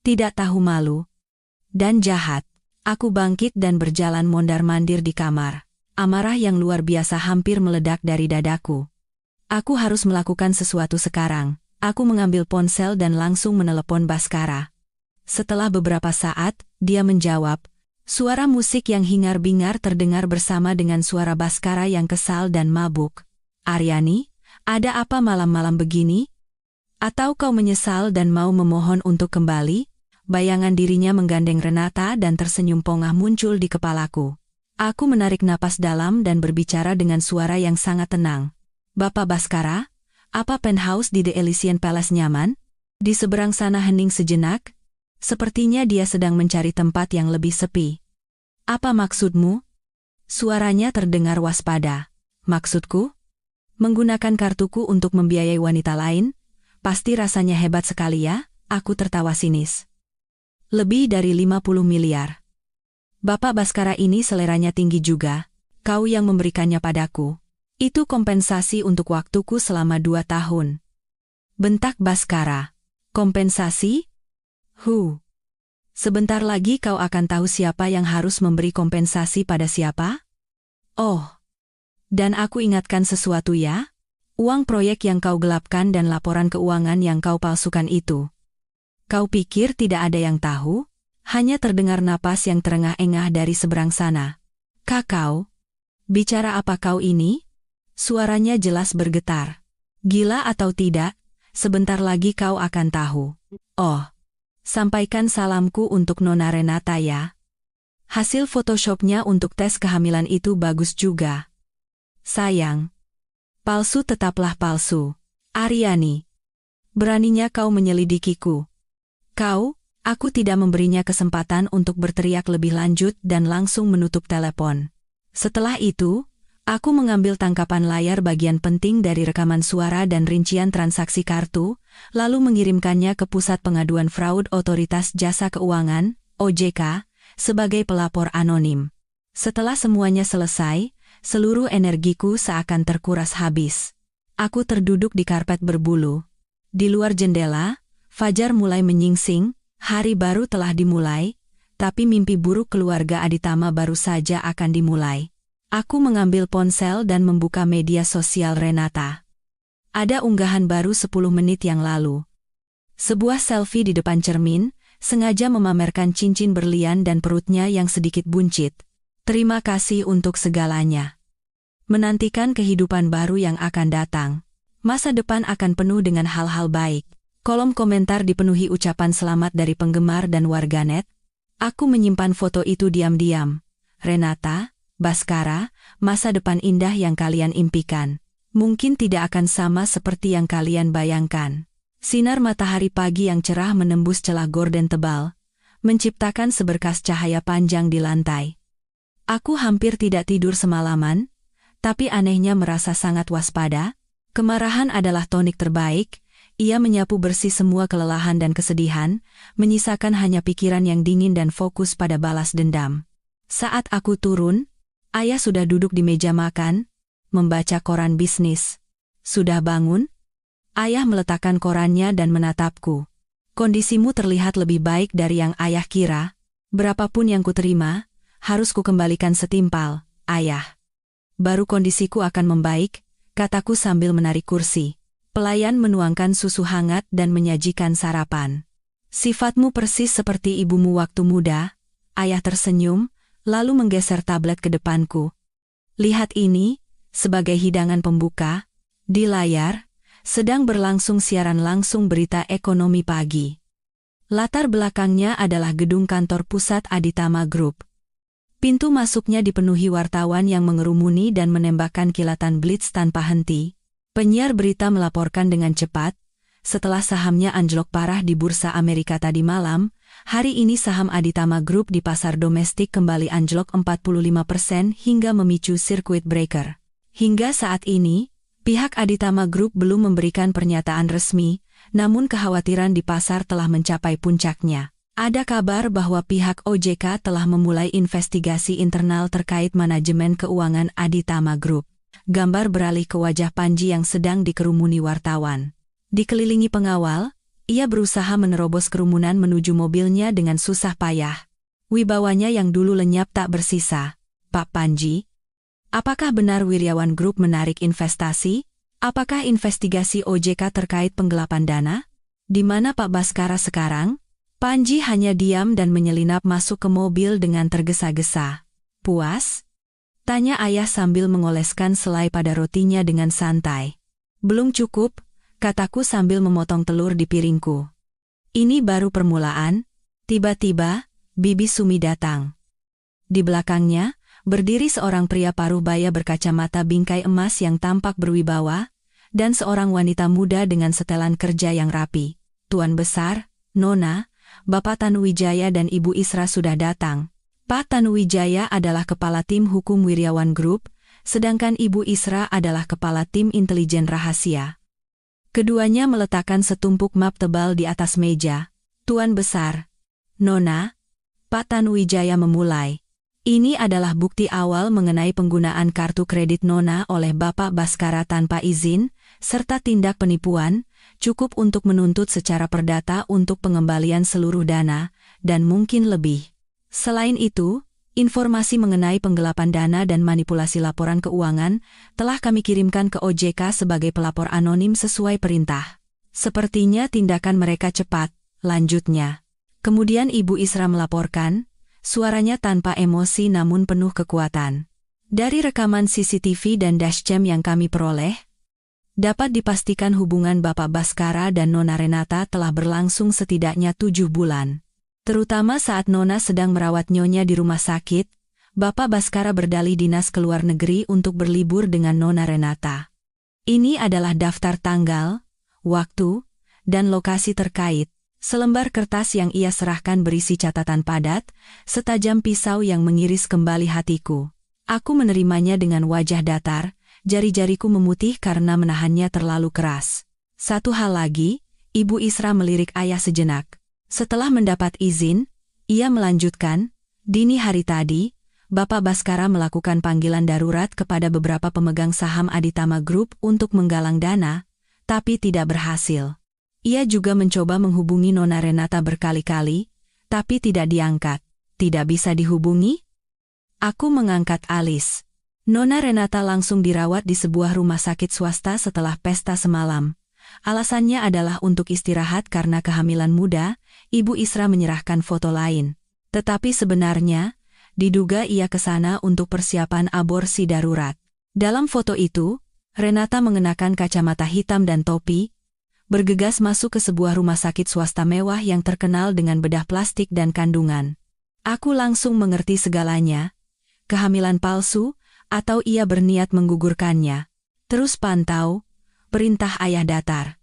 S1: tidak tahu malu, dan jahat. Aku bangkit dan berjalan mondar-mandir di kamar. Amarah yang luar biasa hampir meledak dari dadaku. Aku harus melakukan sesuatu sekarang. Aku mengambil ponsel dan langsung menelepon Baskara. Setelah beberapa saat, dia menjawab. Suara musik yang hingar-bingar terdengar bersama dengan suara Baskara yang kesal dan mabuk. Aryani, ada apa malam-malam begini? Atau kau menyesal dan mau memohon untuk kembali? Bayangan dirinya menggandeng Renata dan tersenyum pongah muncul di kepalaku. Aku menarik napas dalam dan berbicara dengan suara yang sangat tenang. Bapak Baskara, apa penthouse di The Elysian Palace nyaman? Di seberang sana hening sejenak. Sepertinya dia sedang mencari tempat yang lebih sepi. Apa maksudmu? Suaranya terdengar waspada. Maksudku? Menggunakan kartuku untuk membiayai wanita lain? Pasti rasanya hebat sekali ya, aku tertawa sinis. Lebih dari 50 miliar. Bapak Baskara ini seleranya tinggi juga, kau yang memberikannya padaku. Itu kompensasi untuk waktuku selama 2 tahun. Bentak Baskara. Kompensasi? Sebentar lagi kau akan tahu siapa yang harus memberi kompensasi pada siapa? Oh, dan aku ingatkan sesuatu ya. Uang proyek yang kau gelapkan dan laporan keuangan yang kau palsukan itu. Kau pikir tidak ada yang tahu? Hanya terdengar napas yang terengah-engah dari seberang sana. Kakau, bicara apa kau ini? Suaranya jelas bergetar. Gila atau tidak, sebentar lagi kau akan tahu. Oh. Sampaikan salamku untuk Nona Renata ya. Hasil Photoshopnya untuk tes kehamilan itu bagus juga. Sayang. Palsu tetaplah palsu. Aryani. Beraninya kau menyelidikiku. Aku tidak memberinya kesempatan untuk berteriak lebih lanjut dan langsung menutup telepon. Setelah itu, aku mengambil tangkapan layar bagian penting dari rekaman suara dan rincian transaksi kartu, lalu mengirimkannya ke Pusat Pengaduan Fraud Otoritas Jasa Keuangan, OJK, sebagai pelapor anonim. Setelah semuanya selesai, seluruh energiku seakan terkuras habis. Aku terduduk di karpet berbulu. Di luar jendela, fajar mulai menyingsing, hari baru telah dimulai, tapi mimpi buruk keluarga Aditama baru saja akan dimulai. Aku mengambil ponsel dan membuka media sosial Renata. Ada unggahan baru 10 menit yang lalu. Sebuah selfie di depan cermin, sengaja memamerkan cincin berlian dan perutnya yang sedikit buncit. Terima kasih untuk segalanya. Menantikan kehidupan baru yang akan datang. Masa depan akan penuh dengan hal-hal baik. Kolom komentar dipenuhi ucapan selamat dari penggemar dan warganet. Aku menyimpan foto itu diam-diam. Renata, Baskara, masa depan indah yang kalian impikan. Mungkin tidak akan sama seperti yang kalian bayangkan. Sinar matahari pagi yang cerah menembus celah gorden tebal, menciptakan seberkas cahaya panjang di lantai. Aku hampir tidak tidur semalaman, tapi anehnya merasa sangat waspada. Kemarahan adalah tonik terbaik, Ia menyapu bersih semua kelelahan dan kesedihan, menyisakan hanya pikiran yang dingin dan fokus pada balas dendam. Saat aku turun, ayah sudah duduk di meja makan, membaca koran bisnis. Sudah bangun? Ayah meletakkan korannya dan menatapku. Kondisimu terlihat lebih baik dari yang ayah kira. Berapapun yang kuterima, harus kukembalikan setimpal, ayah. Baru kondisiku akan membaik, kataku sambil menarik kursi. Pelayan menuangkan susu hangat dan menyajikan sarapan. Sifatmu persis seperti ibumu waktu muda, ayah tersenyum, lalu menggeser tablet ke depanku. Lihat ini, sebagai hidangan pembuka, di layar, sedang berlangsung siaran langsung berita ekonomi pagi. Latar belakangnya adalah gedung kantor pusat Aditama Group. Pintu masuknya dipenuhi wartawan yang mengerumuni dan menembakkan kilatan blitz tanpa henti. Penyiar berita melaporkan dengan cepat, setelah sahamnya anjlok parah di Bursa Amerika tadi malam, hari ini saham Aditama Group di pasar domestik kembali anjlok 45% hingga memicu circuit breaker. Hingga saat ini, pihak Aditama Group belum memberikan pernyataan resmi, namun kekhawatiran di pasar telah mencapai puncaknya. Ada kabar bahwa pihak OJK telah memulai investigasi internal terkait manajemen keuangan Aditama Group. Gambar beralih ke wajah Panji yang sedang dikerumuni wartawan. Dikelilingi pengawal, ia berusaha menerobos kerumunan menuju mobilnya dengan susah payah. Wibawanya yang dulu lenyap tak bersisa. Pak Panji, apakah benar Wiryawan Group menarik investasi? Apakah investigasi OJK terkait penggelapan dana? Di mana Pak Baskara sekarang? Panji hanya diam dan menyelinap masuk ke mobil dengan tergesa-gesa. Puas? Tanya ayah sambil mengoleskan selai pada rotinya dengan santai. Belum cukup, kataku sambil memotong telur di piringku. Ini baru permulaan. Tiba-tiba, Bibi Sumi datang. Di belakangnya, berdiri seorang pria paruh baya berkacamata bingkai emas yang tampak berwibawa, dan seorang wanita muda dengan setelan kerja yang rapi. Tuan Besar, Nona, Bapak Tanuwijaya dan Ibu Isra sudah datang. Pak Tanuwijaya adalah kepala tim hukum Wiryawan Group, sedangkan Ibu Isra adalah kepala tim intelijen rahasia. Keduanya meletakkan setumpuk map tebal di atas meja. Tuan Besar, Nona, Pak Tanuwijaya memulai. Ini adalah bukti awal mengenai penggunaan kartu kredit Nona oleh Bapak Baskara tanpa izin, serta tindak penipuan, cukup untuk menuntut secara perdata untuk pengembalian seluruh dana, dan mungkin lebih. Selain itu, informasi mengenai penggelapan dana dan manipulasi laporan keuangan telah kami kirimkan ke OJK sebagai pelapor anonim sesuai perintah. Sepertinya tindakan mereka cepat, lanjutnya. Kemudian Ibu Isra melaporkan, suaranya tanpa emosi namun penuh kekuatan. Dari rekaman CCTV dan dashcam yang kami peroleh, dapat dipastikan hubungan Bapak Baskara dan Nona Renata telah berlangsung setidaknya 7 bulan. Terutama saat Nona sedang merawat nyonya di rumah sakit, Bapak Baskara berdalih dinas ke luar negeri untuk berlibur dengan Nona Renata. Ini adalah daftar tanggal, waktu, dan lokasi terkait. Selembar kertas yang ia serahkan berisi catatan padat, setajam pisau yang mengiris kembali hatiku. Aku menerimanya dengan wajah datar, jari-jariku memutih karena menahannya terlalu keras. Satu hal lagi, Ibu Isra melirik ayah sejenak. Setelah mendapat izin, ia melanjutkan, dini hari tadi, Bapak Baskara melakukan panggilan darurat kepada beberapa pemegang saham Aditama Group untuk menggalang dana, tapi tidak berhasil. Ia juga mencoba menghubungi Nona Renata berkali-kali, tapi tidak diangkat. Tidak bisa dihubungi? Aku mengangkat alis. Nona Renata langsung dirawat di sebuah rumah sakit swasta setelah pesta semalam. Alasannya adalah untuk istirahat karena kehamilan muda. Ibu Isra menyerahkan foto lain. Tetapi sebenarnya, diduga ia ke sana untuk persiapan aborsi darurat. Dalam foto itu, Renata mengenakan kacamata hitam dan topi, bergegas masuk ke sebuah rumah sakit swasta mewah yang terkenal dengan bedah plastik dan kandungan. Aku langsung mengerti segalanya. Kehamilan palsu, atau ia berniat menggugurkannya. Terus pantau, perintah ayah datar.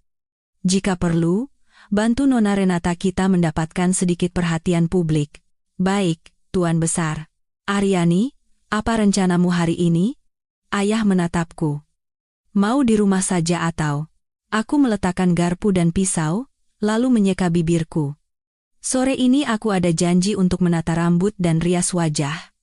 S1: Jika perlu, bantu Nona Renata kita mendapatkan sedikit perhatian publik. Baik, Tuan Besar. Aryani, apa rencanamu hari ini? Ayah menatapku. Mau di rumah saja atau? Aku meletakkan garpu dan pisau, lalu menyeka bibirku. Sore ini aku ada janji untuk menata rambut dan rias wajah.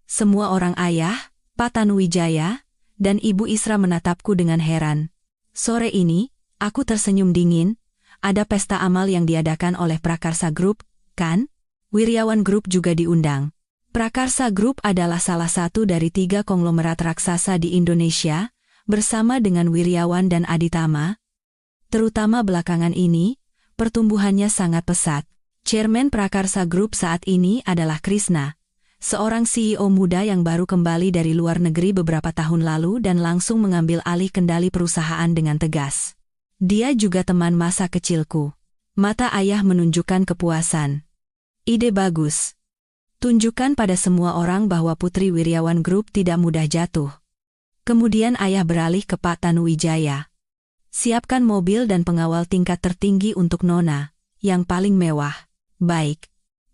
S1: Semua orang ayah, Pak Tanuwijaya, dan Ibu Isra menatapku dengan heran. Sore ini, aku tersenyum dingin, ada pesta amal yang diadakan oleh Prakarsa Group, kan? Wiryawan Group juga diundang. Prakarsa Group adalah salah satu dari 3 konglomerat raksasa di Indonesia, bersama dengan Wiryawan dan Aditama. Terutama belakangan ini, pertumbuhannya sangat pesat. Chairman Prakarsa Group saat ini adalah Krishna, seorang CEO muda yang baru kembali dari luar negeri beberapa tahun lalu dan langsung mengambil alih kendali perusahaan dengan tegas. Dia juga teman masa kecilku. Mata ayah menunjukkan kepuasan. Ide bagus. Tunjukkan pada semua orang bahwa Putri Wiryawan Group tidak mudah jatuh. Kemudian ayah beralih ke Pak Tanuwijaya. Siapkan mobil dan pengawal tingkat tertinggi untuk Nona, yang paling mewah. Baik.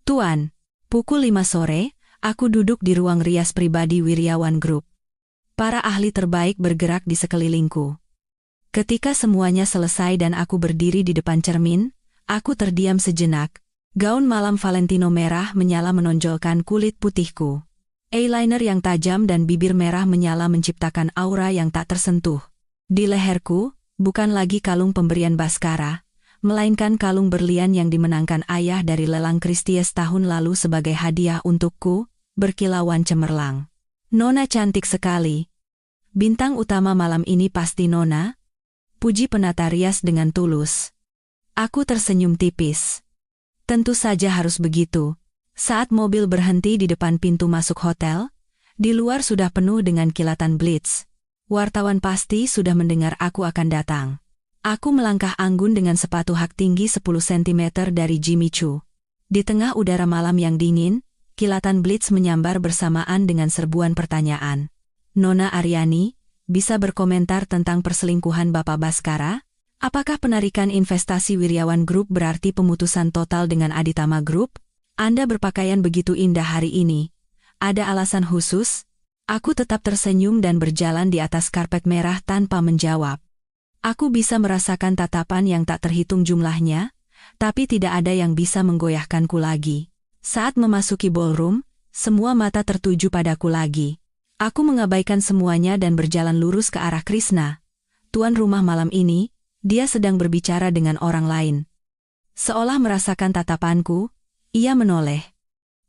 S1: Tuan, pukul 5 sore, aku duduk di ruang rias pribadi Wiryawan Group. Para ahli terbaik bergerak di sekelilingku. Ketika semuanya selesai dan aku berdiri di depan cermin, aku terdiam sejenak. Gaun malam Valentino merah menyala menonjolkan kulit putihku. Eyeliner yang tajam dan bibir merah menyala menciptakan aura yang tak tersentuh. Di leherku, bukan lagi kalung pemberian Baskara, melainkan kalung berlian yang dimenangkan ayah dari lelang Kristies tahun lalu sebagai hadiah untukku, berkilauan cemerlang. Nona cantik sekali. Bintang utama malam ini pasti Nona, puji penata rias dengan tulus. Aku tersenyum tipis. Tentu saja harus begitu. Saat mobil berhenti di depan pintu masuk hotel, di luar sudah penuh dengan kilatan blitz. Wartawan pasti sudah mendengar aku akan datang. Aku melangkah anggun dengan sepatu hak tinggi 10 cm dari Jimmy Choo. Di tengah udara malam yang dingin, kilatan blitz menyambar bersamaan dengan serbuan pertanyaan. Nona Aryani, bisa berkomentar tentang perselingkuhan Bapak Baskara? Apakah penarikan investasi Wiryawan Group berarti pemutusan total dengan Aditama Group? Anda berpakaian begitu indah hari ini. Ada alasan khusus? Aku tetap tersenyum dan berjalan di atas karpet merah tanpa menjawab. Aku bisa merasakan tatapan yang tak terhitung jumlahnya, tapi tidak ada yang bisa menggoyahkanku lagi. Saat memasuki ballroom, semua mata tertuju padaku lagi. Aku mengabaikan semuanya dan berjalan lurus ke arah Krishna. Tuan rumah malam ini, dia sedang berbicara dengan orang lain. Seolah merasakan tatapanku, ia menoleh.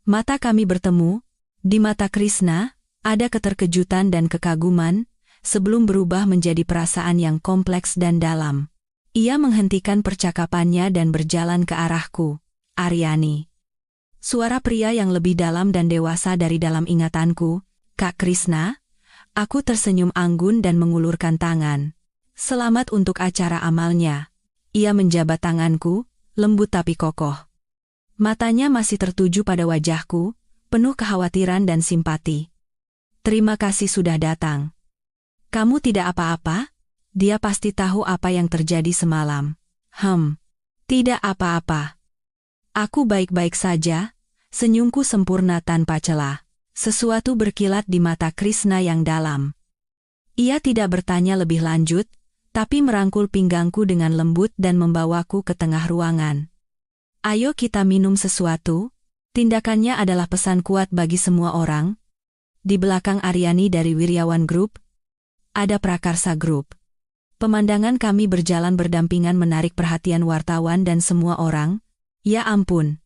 S1: Mata kami bertemu, di mata Krishna, ada keterkejutan dan kekaguman, sebelum berubah menjadi perasaan yang kompleks dan dalam. Ia menghentikan percakapannya dan berjalan ke arahku. Aryani. Suara pria yang lebih dalam dan dewasa dari dalam ingatanku. Kak Krishna. Aku tersenyum anggun dan mengulurkan tangan. Selamat untuk acara amalnya. Ia menjabat tanganku, lembut tapi kokoh. Matanya masih tertuju pada wajahku, penuh kekhawatiran dan simpati. Terima kasih sudah datang. Kamu tidak apa-apa? Dia pasti tahu apa yang terjadi semalam. Tidak apa-apa. Aku baik-baik saja, senyumku sempurna tanpa celah. Sesuatu berkilat di mata Krishna yang dalam. Ia tidak bertanya lebih lanjut, tapi merangkul pinggangku dengan lembut dan membawaku ke tengah ruangan. Ayo kita minum sesuatu. Tindakannya adalah pesan kuat bagi semua orang. Di belakang Aryani dari Wiryawan Group, ada Prakarsa Group. Pemandangan kami berjalan berdampingan menarik perhatian wartawan dan semua orang. Ya ampun.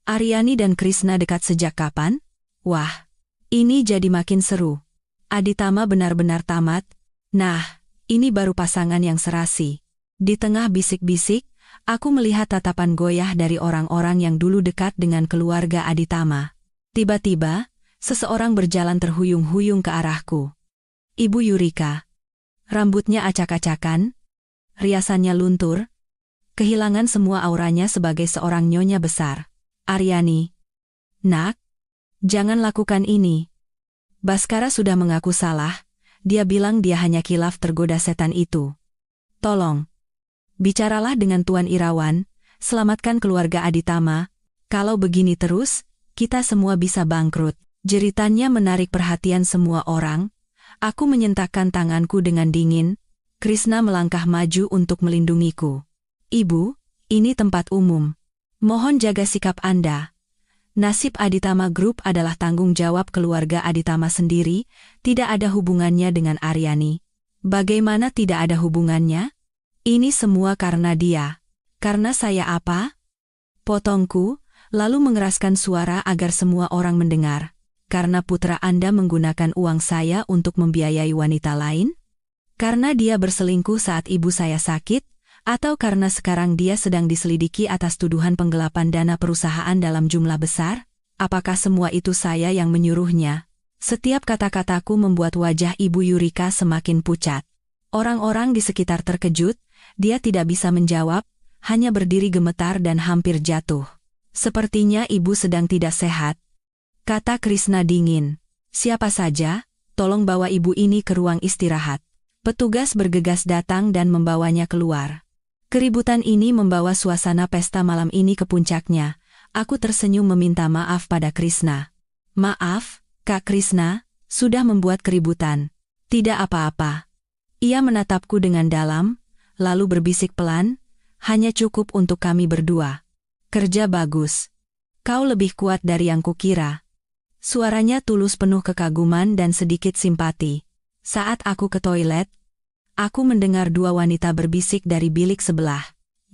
S1: Aryani dan Krishna dekat sejak kapan? Wah, ini jadi makin seru. Aditama benar-benar tamat. Nah, ini baru pasangan yang serasi. Di tengah bisik-bisik, aku melihat tatapan goyah dari orang-orang yang dulu dekat dengan keluarga Aditama. Tiba-tiba, seseorang berjalan terhuyung-huyung ke arahku. Ibu Yurika. Rambutnya acak-acakan, riasannya luntur, kehilangan semua auranya sebagai seorang nyonya besar. Aryani. Nak, jangan lakukan ini. Baskara sudah mengaku salah, dia bilang dia hanya kilaf tergoda setan itu. Tolong. Bicaralah dengan Tuan Irawan, selamatkan keluarga Aditama, kalau begini terus, kita semua bisa bangkrut. Jeritannya menarik perhatian semua orang. Aku menyentakkan tanganku dengan dingin. Krishna melangkah maju untuk melindungiku. Ibu, ini tempat umum. Mohon jaga sikap Anda. Nasib Aditama Group adalah tanggung jawab keluarga Aditama sendiri, tidak ada hubungannya dengan Aryani. Bagaimana tidak ada hubungannya? Ini semua karena dia. Karena saya apa? Potongku, lalu mengeraskan suara agar semua orang mendengar. Karena putra Anda menggunakan uang saya untuk membiayai wanita lain? Karena dia berselingkuh saat ibu saya sakit? Atau karena sekarang dia sedang diselidiki atas tuduhan penggelapan dana perusahaan dalam jumlah besar? Apakah semua itu saya yang menyuruhnya? Setiap kata-kataku membuat wajah Ibu Yurika semakin pucat. Orang-orang di sekitar terkejut, dia tidak bisa menjawab, hanya berdiri gemetar dan hampir jatuh. Sepertinya ibu sedang tidak sehat, kata Krishna dingin. Siapa saja, tolong bawa ibu ini ke ruang istirahat. Petugas bergegas datang dan membawanya keluar. Keributan ini membawa suasana pesta malam ini ke puncaknya. Aku tersenyum meminta maaf pada Krishna. Maaf, Kak Krishna, sudah membuat keributan. Tidak apa-apa. Ia menatapku dengan dalam, lalu berbisik pelan, hanya cukup untuk kami berdua. Kerja bagus. Kau lebih kuat dari yang kukira. Suaranya tulus penuh kekaguman dan sedikit simpati. Saat aku ke toilet, aku mendengar dua wanita berbisik dari bilik sebelah.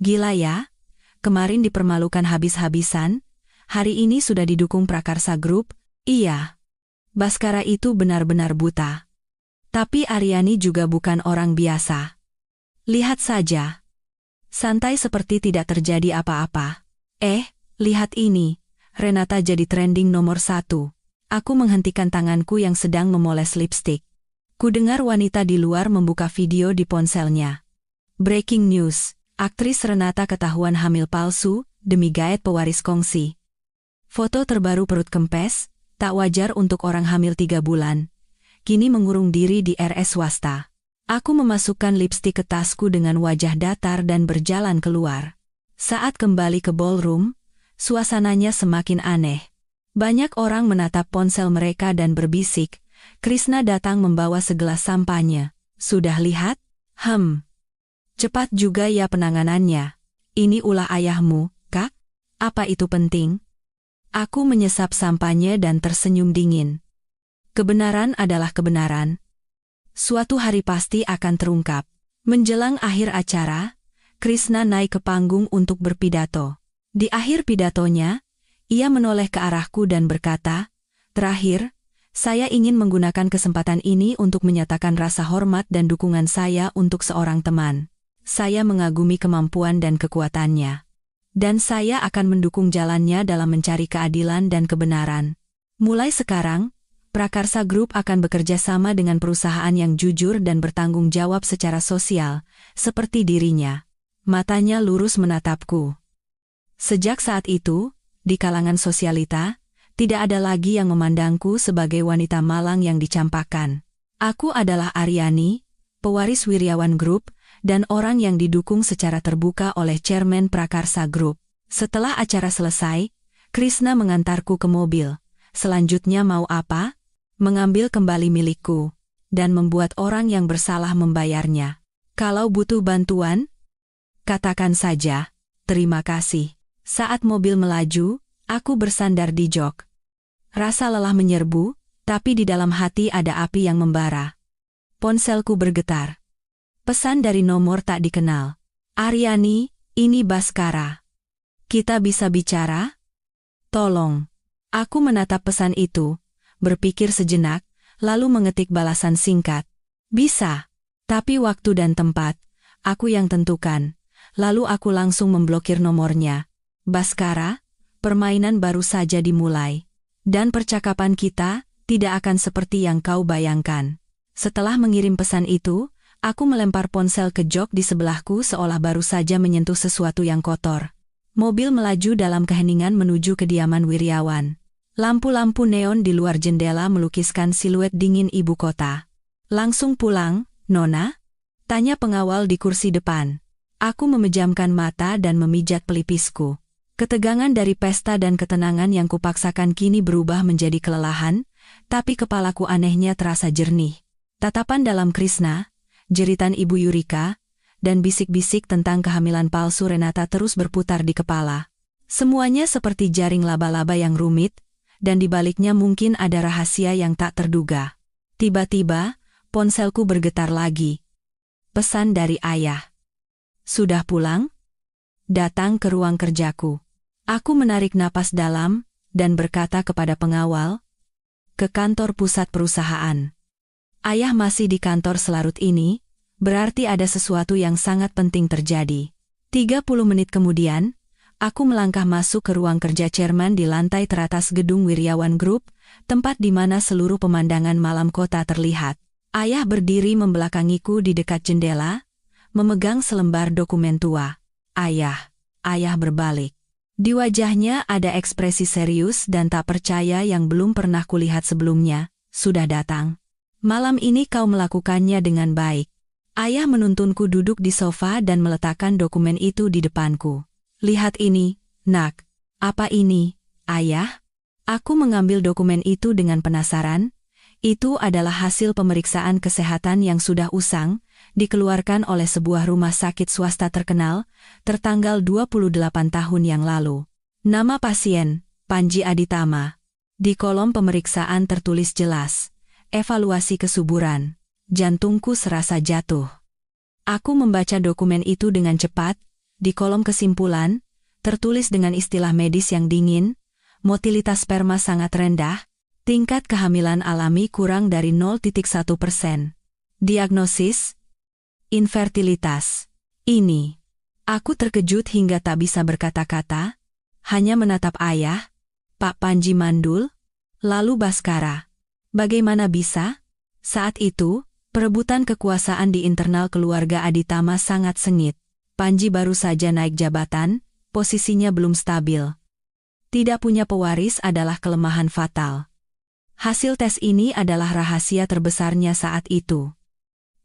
S1: Gila ya? Kemarin dipermalukan habis-habisan, hari ini sudah didukung Prakarsa Group. Iya. Baskara itu benar-benar buta. Tapi Aryani juga bukan orang biasa. Lihat saja. Santai seperti tidak terjadi apa-apa. Lihat ini. Renata jadi trending nomor 1. Aku menghentikan tanganku yang sedang memoles lipstik. Kudengar wanita di luar membuka video di ponselnya. Breaking news, aktris Renata ketahuan hamil palsu, demi gaet pewaris kongsi. Foto terbaru perut kempes, tak wajar untuk orang hamil 3 bulan. Kini mengurung diri di RS swasta. Aku memasukkan lipstik ke tasku dengan wajah datar dan berjalan keluar. Saat kembali ke ballroom, suasananya semakin aneh. Banyak orang menatap ponsel mereka dan berbisik. Krishna datang membawa segelas sampanye. Sudah lihat? Cepat juga ya penanganannya. Ini ulah ayahmu, Kak? Apa itu penting? Aku menyesap sampanye dan tersenyum dingin. Kebenaran adalah kebenaran. Suatu hari pasti akan terungkap. Menjelang akhir acara, Krishna naik ke panggung untuk berpidato. Di akhir pidatonya, ia menoleh ke arahku dan berkata, "Terakhir, saya ingin menggunakan kesempatan ini untuk menyatakan rasa hormat dan dukungan saya untuk seorang teman. Saya mengagumi kemampuan dan kekuatannya. Dan saya akan mendukung jalannya dalam mencari keadilan dan kebenaran. Mulai sekarang, Prakarsa Group akan bekerja sama dengan perusahaan yang jujur dan bertanggung jawab secara sosial, seperti dirinya." Matanya lurus menatapku. Sejak saat itu, di kalangan sosialita, tidak ada lagi yang memandangku sebagai wanita malang yang dicampakkan. Aku adalah Aryani, pewaris Wiryawan Group, dan orang yang didukung secara terbuka oleh Chairman Prakarsa Group. Setelah acara selesai, Krishna mengantarku ke mobil. Selanjutnya mau apa? Mengambil kembali milikku, dan membuat orang yang bersalah membayarnya. Kalau butuh bantuan, katakan saja. Terima kasih. Saat mobil melaju, aku bersandar di jok. Rasa lelah menyerbu, tapi di dalam hati ada api yang membara. Ponselku bergetar. Pesan dari nomor tak dikenal. Aryani, ini Baskara. Kita bisa bicara? Tolong. Aku menatap pesan itu, berpikir sejenak, lalu mengetik balasan singkat. Bisa. Tapi waktu dan tempat, aku yang tentukan. Lalu aku langsung memblokir nomornya. Baskara, permainan baru saja dimulai. Dan percakapan kita tidak akan seperti yang kau bayangkan. Setelah mengirim pesan itu, aku melempar ponsel ke jok di sebelahku seolah baru saja menyentuh sesuatu yang kotor. Mobil melaju dalam keheningan menuju kediaman Wiryawan. Lampu-lampu neon di luar jendela melukiskan siluet dingin ibu kota. Langsung pulang, Nona? Tanya pengawal di kursi depan. Aku memejamkan mata dan memijat pelipisku. Ketegangan dari pesta dan ketenangan yang kupaksakan kini berubah menjadi kelelahan, tapi kepalaku anehnya terasa jernih. Tatapan dalam Krishna, jeritan Ibu Yurika, dan bisik-bisik tentang kehamilan palsu Renata terus berputar di kepala. Semuanya seperti jaring laba-laba yang rumit, dan di baliknya mungkin ada rahasia yang tak terduga. Tiba-tiba, ponselku bergetar lagi. Pesan dari ayah. Sudah pulang? Datang ke ruang kerjaku. Aku menarik napas dalam, dan berkata kepada pengawal, ke kantor pusat perusahaan. Ayah masih di kantor selarut ini, berarti ada sesuatu yang sangat penting terjadi. 30 menit kemudian, aku melangkah masuk ke ruang kerja chairman di lantai teratas gedung Wiryawan Group, tempat di mana seluruh pemandangan malam kota terlihat. Ayah berdiri membelakangiku di dekat jendela, memegang selembar dokumen tua. Ayah berbalik. Di wajahnya ada ekspresi serius dan tak percaya yang belum pernah kulihat sebelumnya. Sudah datang. Malam ini kau melakukannya dengan baik. Ayah menuntunku duduk di sofa dan meletakkan dokumen itu di depanku. Lihat ini, nak. Apa ini, ayah? Aku mengambil dokumen itu dengan penasaran. Itu adalah hasil pemeriksaan kesehatan yang sudah usang, dikeluarkan oleh sebuah rumah sakit swasta terkenal, tertanggal 28 tahun yang lalu. Nama pasien, Panji Aditama. Di kolom pemeriksaan tertulis jelas, evaluasi kesuburan. Jantungku serasa jatuh. Aku membaca dokumen itu dengan cepat. Di kolom kesimpulan, tertulis dengan istilah medis yang dingin, motilitas sperma sangat rendah, tingkat kehamilan alami kurang dari 0,1%. Diagnosis, infertilitas. Ini. Aku terkejut hingga tak bisa berkata-kata, hanya menatap ayah, Pak Panji mandul, lalu Baskara. Bagaimana bisa? Saat itu, perebutan kekuasaan di internal keluarga Aditama sangat sengit. Panji baru saja naik jabatan, posisinya belum stabil. Tidak punya pewaris adalah kelemahan fatal. Hasil tes ini adalah rahasia terbesarnya saat itu.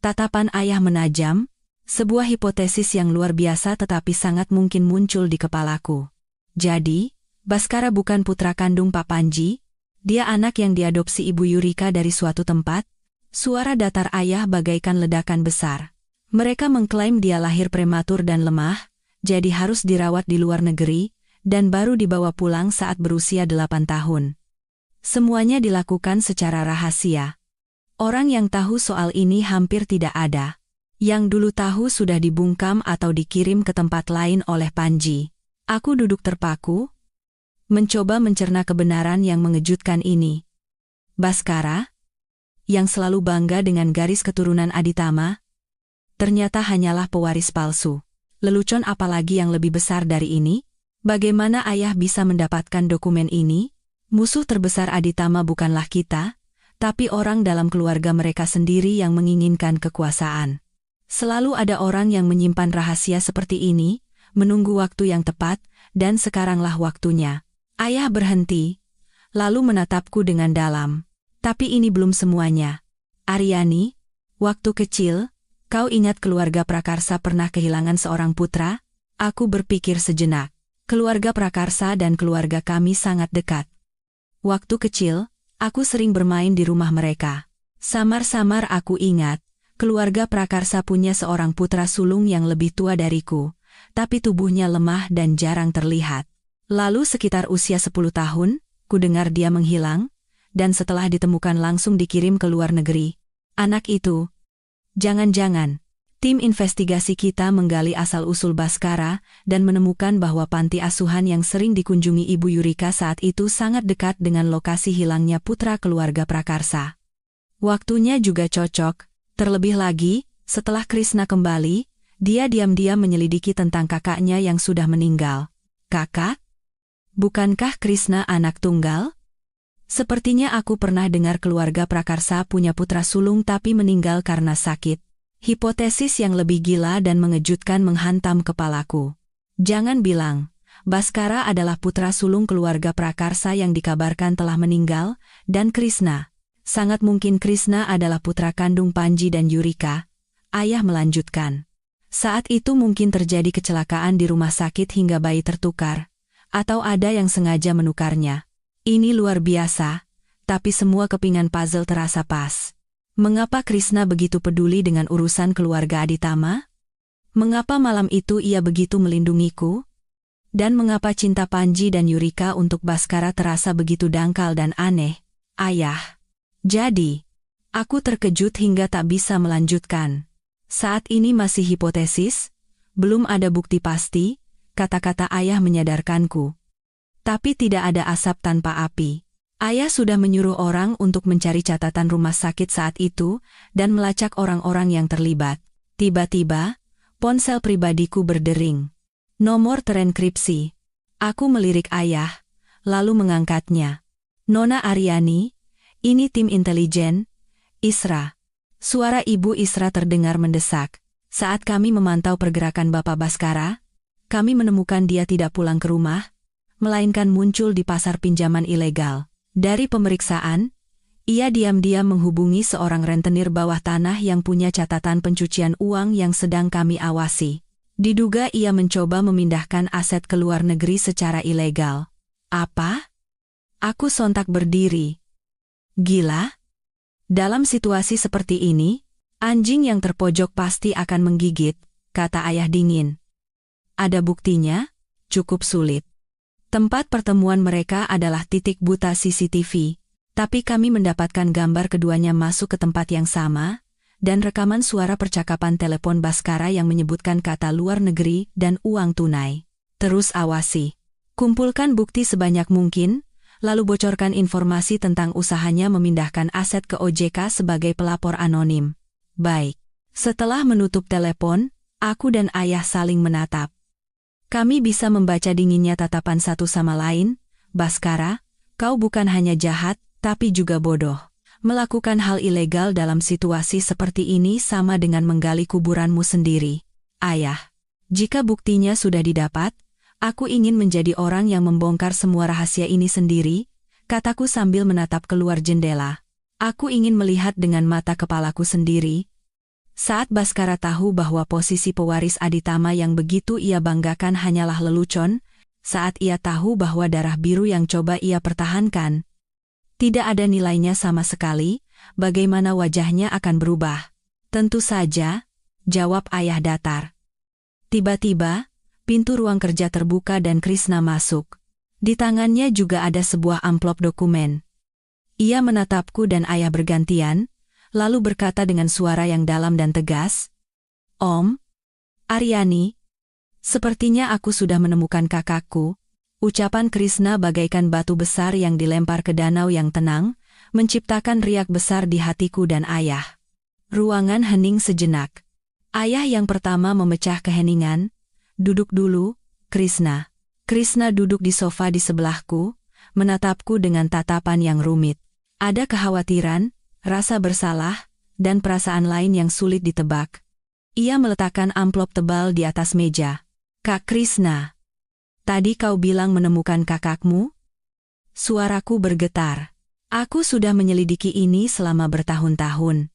S1: Tatapan ayah menajam, sebuah hipotesis yang luar biasa tetapi sangat mungkin muncul di kepalaku. Jadi, Baskara bukan putra kandung Pak Panji, dia anak yang diadopsi Ibu Yurika dari suatu tempat. Suara datar ayah bagaikan ledakan besar. Mereka mengklaim dia lahir prematur dan lemah, jadi harus dirawat di luar negeri, dan baru dibawa pulang saat berusia 8 tahun. Semuanya dilakukan secara rahasia. Orang yang tahu soal ini hampir tidak ada. Yang dulu tahu sudah dibungkam atau dikirim ke tempat lain oleh Panji. Aku duduk terpaku, mencoba mencerna kebenaran yang mengejutkan ini. Baskara, yang selalu bangga dengan garis keturunan Aditama, ternyata hanyalah pewaris palsu. Lelucon apalagi yang lebih besar dari ini? Bagaimana ayah bisa mendapatkan dokumen ini? Musuh terbesar Aditama bukanlah kita, tapi orang dalam keluarga mereka sendiri yang menginginkan kekuasaan. Selalu ada orang yang menyimpan rahasia seperti ini, menunggu waktu yang tepat, dan sekaranglah waktunya. Ayah berhenti, lalu menatapku dengan dalam. Tapi ini belum semuanya. Aryani, waktu kecil, kau ingat keluarga Prakarsa pernah kehilangan seorang putra? Aku berpikir sejenak. Keluarga Prakarsa dan keluarga kami sangat dekat. Waktu kecil, aku sering bermain di rumah mereka. Samar-samar aku ingat, keluarga Prakarsa punya seorang putra sulung yang lebih tua dariku, tapi tubuhnya lemah dan jarang terlihat. Lalu sekitar usia 10 tahun, ku dengar dia menghilang, dan setelah ditemukan langsung dikirim ke luar negeri. Anak itu, jangan-jangan, tim investigasi kita menggali asal-usul Baskara dan menemukan bahwa panti asuhan yang sering dikunjungi Ibu Yurika saat itu sangat dekat dengan lokasi hilangnya putra keluarga Prakarsa. Waktunya juga cocok, terlebih lagi, setelah Krishna kembali, dia diam-diam menyelidiki tentang kakaknya yang sudah meninggal. Kakak? Bukankah Krishna anak tunggal? Sepertinya aku pernah dengar keluarga Prakarsa punya putra sulung tapi meninggal karena sakit. Hipotesis yang lebih gila dan mengejutkan menghantam kepalaku. Jangan bilang, Baskara adalah putra sulung keluarga Prakarsa yang dikabarkan telah meninggal, dan Krishna. Sangat mungkin Krishna adalah putra kandung Panji dan Yurika. Ayah melanjutkan. Saat itu mungkin terjadi kecelakaan di rumah sakit hingga bayi tertukar, atau ada yang sengaja menukarnya. Ini luar biasa, tapi semua kepingan puzzle terasa pas. Mengapa Krishna begitu peduli dengan urusan keluarga Aditama? Mengapa malam itu ia begitu melindungiku? Dan mengapa cinta Panji dan Yurika untuk Bhaskara terasa begitu dangkal dan aneh? Ayah. Jadi, aku terkejut hingga tak bisa melanjutkan. Saat ini masih hipotesis, belum ada bukti pasti, kata-kata ayah menyadarkanku. Tapi tidak ada asap tanpa api. Ayah sudah menyuruh orang untuk mencari catatan rumah sakit saat itu dan melacak orang-orang yang terlibat. Tiba-tiba, ponsel pribadiku berdering. Nomor terenkripsi. Aku melirik ayah, lalu mengangkatnya. Nona Aryani, ini tim intelijen, Isra. Suara Ibu Isra terdengar mendesak. Saat kami memantau pergerakan Bapak Bhaskara, kami menemukan dia tidak pulang ke rumah, melainkan muncul di pasar pinjaman ilegal. Dari pemeriksaan, ia diam-diam menghubungi seorang rentenir bawah tanah yang punya catatan pencucian uang yang sedang kami awasi. Diduga ia mencoba memindahkan aset ke luar negeri secara ilegal. Apa? Aku sontak berdiri. Gila? Dalam situasi seperti ini, anjing yang terpojok pasti akan menggigit, kata ayah dingin. Ada buktinya? Cukup sulit. Tempat pertemuan mereka adalah titik buta CCTV, tapi kami mendapatkan gambar keduanya masuk ke tempat yang sama, dan rekaman suara percakapan telepon Bhaskara yang menyebutkan kata luar negeri dan uang tunai. Terus awasi. Kumpulkan bukti sebanyak mungkin, lalu bocorkan informasi tentang usahanya memindahkan aset ke OJK sebagai pelapor anonim. Baik. Setelah menutup telepon, aku dan ayah saling menatap. Kami bisa membaca dinginnya tatapan satu sama lain. Bhaskara, kau bukan hanya jahat, tapi juga bodoh. Melakukan hal ilegal dalam situasi seperti ini sama dengan menggali kuburanmu sendiri. Ayah, jika buktinya sudah didapat, aku ingin menjadi orang yang membongkar semua rahasia ini sendiri, kataku sambil menatap keluar jendela. Aku ingin melihat dengan mata kepalaku sendiri. Saat Bhaskara tahu bahwa posisi pewaris Aditama yang begitu ia banggakan hanyalah lelucon, saat ia tahu bahwa darah biru yang coba ia pertahankan tidak ada nilainya sama sekali, bagaimana wajahnya akan berubah? Tentu saja, jawab ayah datar. Tiba-tiba, pintu ruang kerja terbuka dan Krishna masuk. Di tangannya juga ada sebuah amplop dokumen. Ia menatapku dan ayah bergantian, lalu berkata dengan suara yang dalam dan tegas, Om, Aryani, sepertinya aku sudah menemukan kakakku. Ucapan Krishna bagaikan batu besar yang dilempar ke danau yang tenang, menciptakan riak besar di hatiku dan ayah. Ruangan hening sejenak. Ayah yang pertama memecah keheningan. Duduk dulu, Krishna. Krishna duduk di sofa di sebelahku, menatapku dengan tatapan yang rumit. Ada kekhawatiran, rasa bersalah, dan perasaan lain yang sulit ditebak. Ia meletakkan amplop tebal di atas meja. Kak Krishna, tadi kau bilang menemukan kakakmu? Suaraku bergetar. Aku sudah menyelidiki ini selama bertahun-tahun.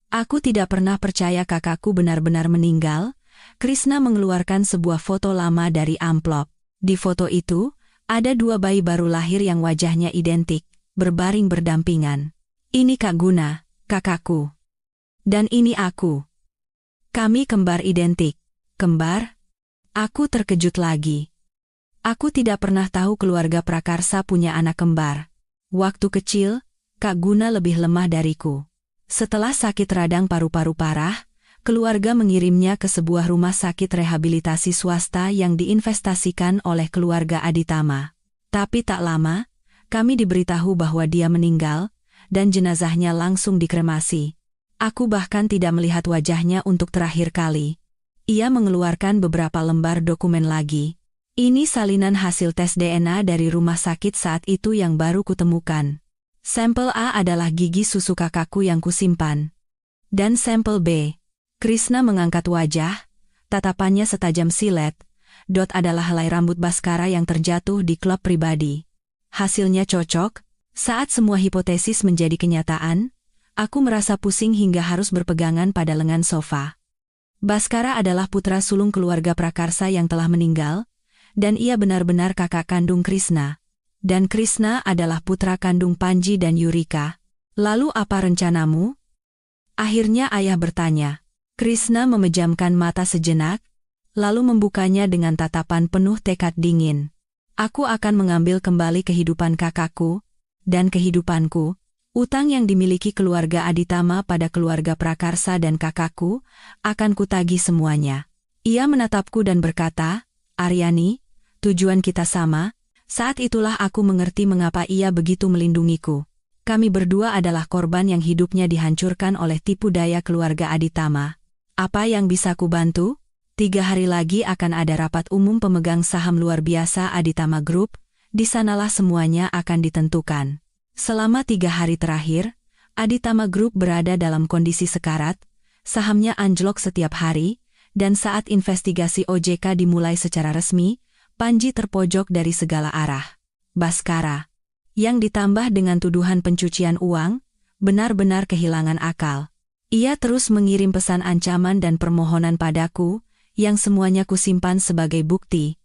S1: Aku tidak pernah percaya kakakku benar-benar meninggal. Krishna mengeluarkan sebuah foto lama dari amplop. Di foto itu, ada dua bayi baru lahir yang wajahnya identik, berbaring berdampingan. Ini Kak Guna, kakakku. Dan ini aku. Kami kembar identik. Kembar? Aku terkejut lagi. Aku tidak pernah tahu keluarga Prakarsa punya anak kembar. Waktu kecil, Kak Guna lebih lemah dariku. Setelah sakit radang paru-paru parah, keluarga mengirimnya ke sebuah rumah sakit rehabilitasi swasta yang diinvestasikan oleh keluarga Aditama. Tapi tak lama, kami diberitahu bahwa dia meninggal, dan jenazahnya langsung dikremasi. Aku bahkan tidak melihat wajahnya untuk terakhir kali. Ia mengeluarkan beberapa lembar dokumen lagi. Ini salinan hasil tes DNA dari rumah sakit saat itu yang baru kutemukan. Sampel A adalah gigi susu kakakku yang kusimpan. Dan sampel B. Krishna mengangkat wajah, tatapannya setajam silet. Dot adalah helai rambut Bhaskara yang terjatuh di klub pribadi. Hasilnya cocok. Saat semua hipotesis menjadi kenyataan, aku merasa pusing hingga harus berpegangan pada lengan sofa. Bhaskara adalah putra sulung keluarga Prakarsa yang telah meninggal, dan ia benar-benar kakak kandung Krishna. Dan Krishna adalah putra kandung Panji dan Yurika. Lalu apa rencanamu? Akhirnya ayah bertanya. Krishna memejamkan mata sejenak, lalu membukanya dengan tatapan penuh tekad dingin. Aku akan mengambil kembali kehidupan kakakku, dan kehidupanku. Utang yang dimiliki keluarga Aditama pada keluarga Prakarsa dan kakakku, akan kutagih semuanya. Ia menatapku dan berkata, Aryani, tujuan kita sama. Saat itulah aku mengerti mengapa ia begitu melindungiku. Kami berdua adalah korban yang hidupnya dihancurkan oleh tipu daya keluarga Aditama. Apa yang bisa kubantu? 3 hari lagi akan ada rapat umum pemegang saham luar biasa Aditama Group, di sanalah semuanya akan ditentukan. Selama 3 hari terakhir, Aditama Group berada dalam kondisi sekarat, sahamnya anjlok setiap hari, dan saat investigasi OJK dimulai secara resmi, Panji terpojok dari segala arah. Baskara, yang ditambah dengan tuduhan pencucian uang, benar-benar kehilangan akal. Ia terus mengirim pesan ancaman dan permohonan padaku, yang semuanya kusimpan sebagai bukti.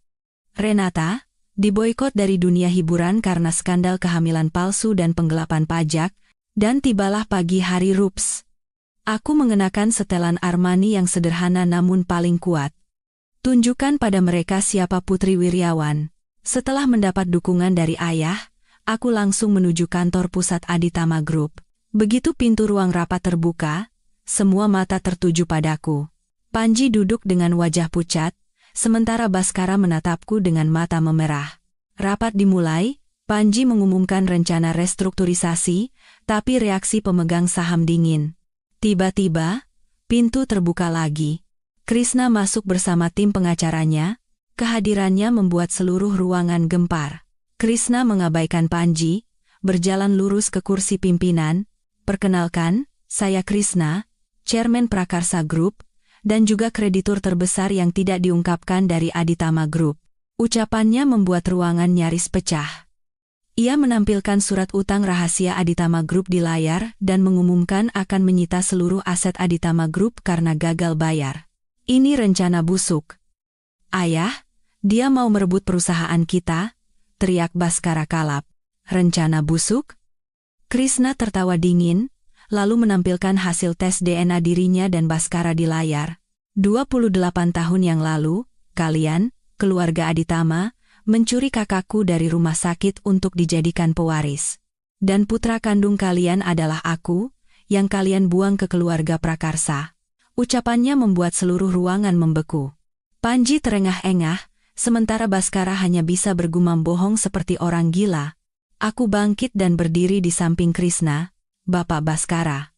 S1: Renata, diboikot dari dunia hiburan karena skandal kehamilan palsu dan penggelapan pajak, dan tibalah pagi hari Rups. Aku mengenakan setelan Armani yang sederhana namun paling kuat. Tunjukkan pada mereka siapa Putri Wiryawan. Setelah mendapat dukungan dari ayah, aku langsung menuju kantor pusat Aditama Group. Begitu pintu ruang rapat terbuka, semua mata tertuju padaku. Panji duduk dengan wajah pucat, sementara Baskara menatapku dengan mata memerah. Rapat dimulai, Panji mengumumkan rencana restrukturisasi, tapi reaksi pemegang saham dingin. Tiba-tiba, pintu terbuka lagi. Krishna masuk bersama tim pengacaranya, kehadirannya membuat seluruh ruangan gempar. Krishna mengabaikan Panji, berjalan lurus ke kursi pimpinan. Perkenalkan, saya Krishna, Chairman Prakarsa Group, dan juga kreditur terbesar yang tidak diungkapkan dari Aditama Group. Ucapannya membuat ruangan nyaris pecah. Ia menampilkan surat utang rahasia Aditama Group di layar dan mengumumkan akan menyita seluruh aset Aditama Group karena gagal bayar. Ini rencana busuk. Ayah, dia mau merebut perusahaan kita, teriak Baskara kalap. Rencana busuk? Krishna tertawa dingin, lalu menampilkan hasil tes DNA dirinya dan Baskara di layar. 28 tahun yang lalu, kalian, keluarga Aditama, mencuri kakakku dari rumah sakit untuk dijadikan pewaris. Dan putra kandung kalian adalah aku, yang kalian buang ke keluarga Prakarsa. Ucapannya membuat seluruh ruangan membeku. Panji terengah-engah, sementara Baskara hanya bisa bergumam bohong seperti orang gila. Aku bangkit dan berdiri di samping Krishna. Bapak Baskara.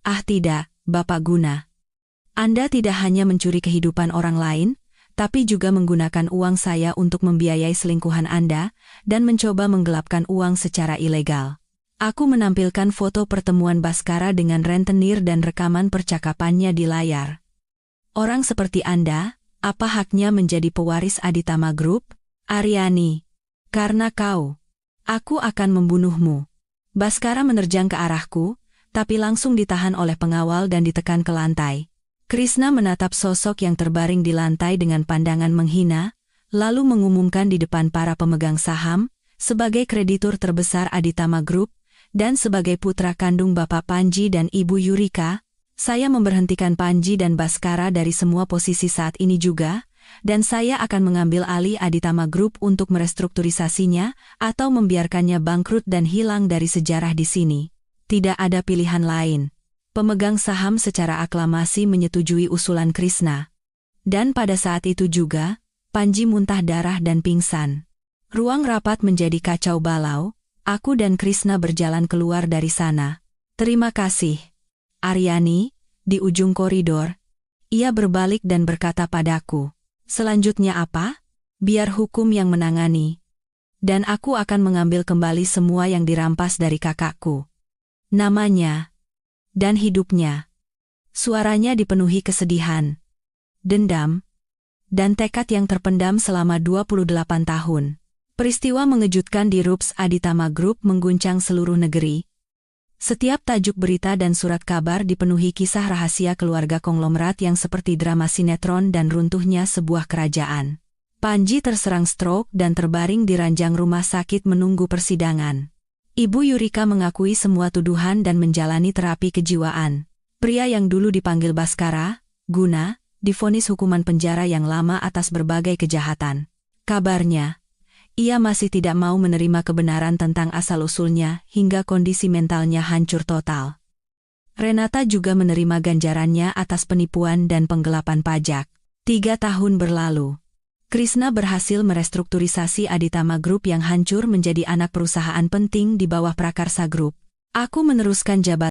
S1: Ah tidak, Bapak Guna. Anda tidak hanya mencuri kehidupan orang lain, tapi juga menggunakan uang saya untuk membiayai selingkuhan Anda, dan mencoba menggelapkan uang secara ilegal. Aku menampilkan foto pertemuan Baskara dengan rentenir dan rekaman percakapannya di layar. Orang seperti Anda, apa haknya menjadi pewaris Aditama Group? Aryani. Karena kau. Aku akan membunuhmu. Baskara menerjang ke arahku, tapi langsung ditahan oleh pengawal dan ditekan ke lantai. Krishna menatap sosok yang terbaring di lantai dengan pandangan menghina, lalu mengumumkan di depan para pemegang saham, sebagai kreditur terbesar Aditama Group, dan sebagai putra kandung Bapak Panji dan Ibu Yurika, saya memberhentikan Panji dan Baskara dari semua posisi saat ini juga, dan saya akan mengambil alih Aditama Group untuk merestrukturisasinya atau membiarkannya bangkrut dan hilang dari sejarah di sini. Tidak ada pilihan lain. Pemegang saham secara aklamasi menyetujui usulan Krishna. Dan pada saat itu juga, Panji muntah darah dan pingsan. Ruang rapat menjadi kacau balau, aku dan Krishna berjalan keluar dari sana. Terima kasih. Aryani, di ujung koridor. Ia berbalik dan berkata padaku. Selanjutnya apa? Biar hukum yang menangani. Dan aku akan mengambil kembali semua yang dirampas dari kakakku. Namanya. Dan hidupnya. Suaranya dipenuhi kesedihan, dendam, dan tekad yang terpendam selama 28 tahun. Peristiwa mengejutkan di Rups Aditama Group mengguncang seluruh negeri. Setiap tajuk berita dan surat kabar dipenuhi kisah rahasia keluarga konglomerat yang seperti drama sinetron dan runtuhnya sebuah kerajaan. Panji terserang stroke dan terbaring di ranjang rumah sakit menunggu persidangan. Ibu Yurika mengakui semua tuduhan dan menjalani terapi kejiwaan. Pria yang dulu dipanggil Baskara, Guna, divonis hukuman penjara yang lama atas berbagai kejahatan. Kabarnya, ia masih tidak mau menerima kebenaran tentang asal-usulnya hingga kondisi mentalnya hancur total. Renata juga menerima ganjarannya atas penipuan dan penggelapan pajak. 3 tahun berlalu. Krishna berhasil merestrukturisasi Aditama Group yang hancur menjadi anak perusahaan penting di bawah Prakarsa Group. Aku meneruskan jabatan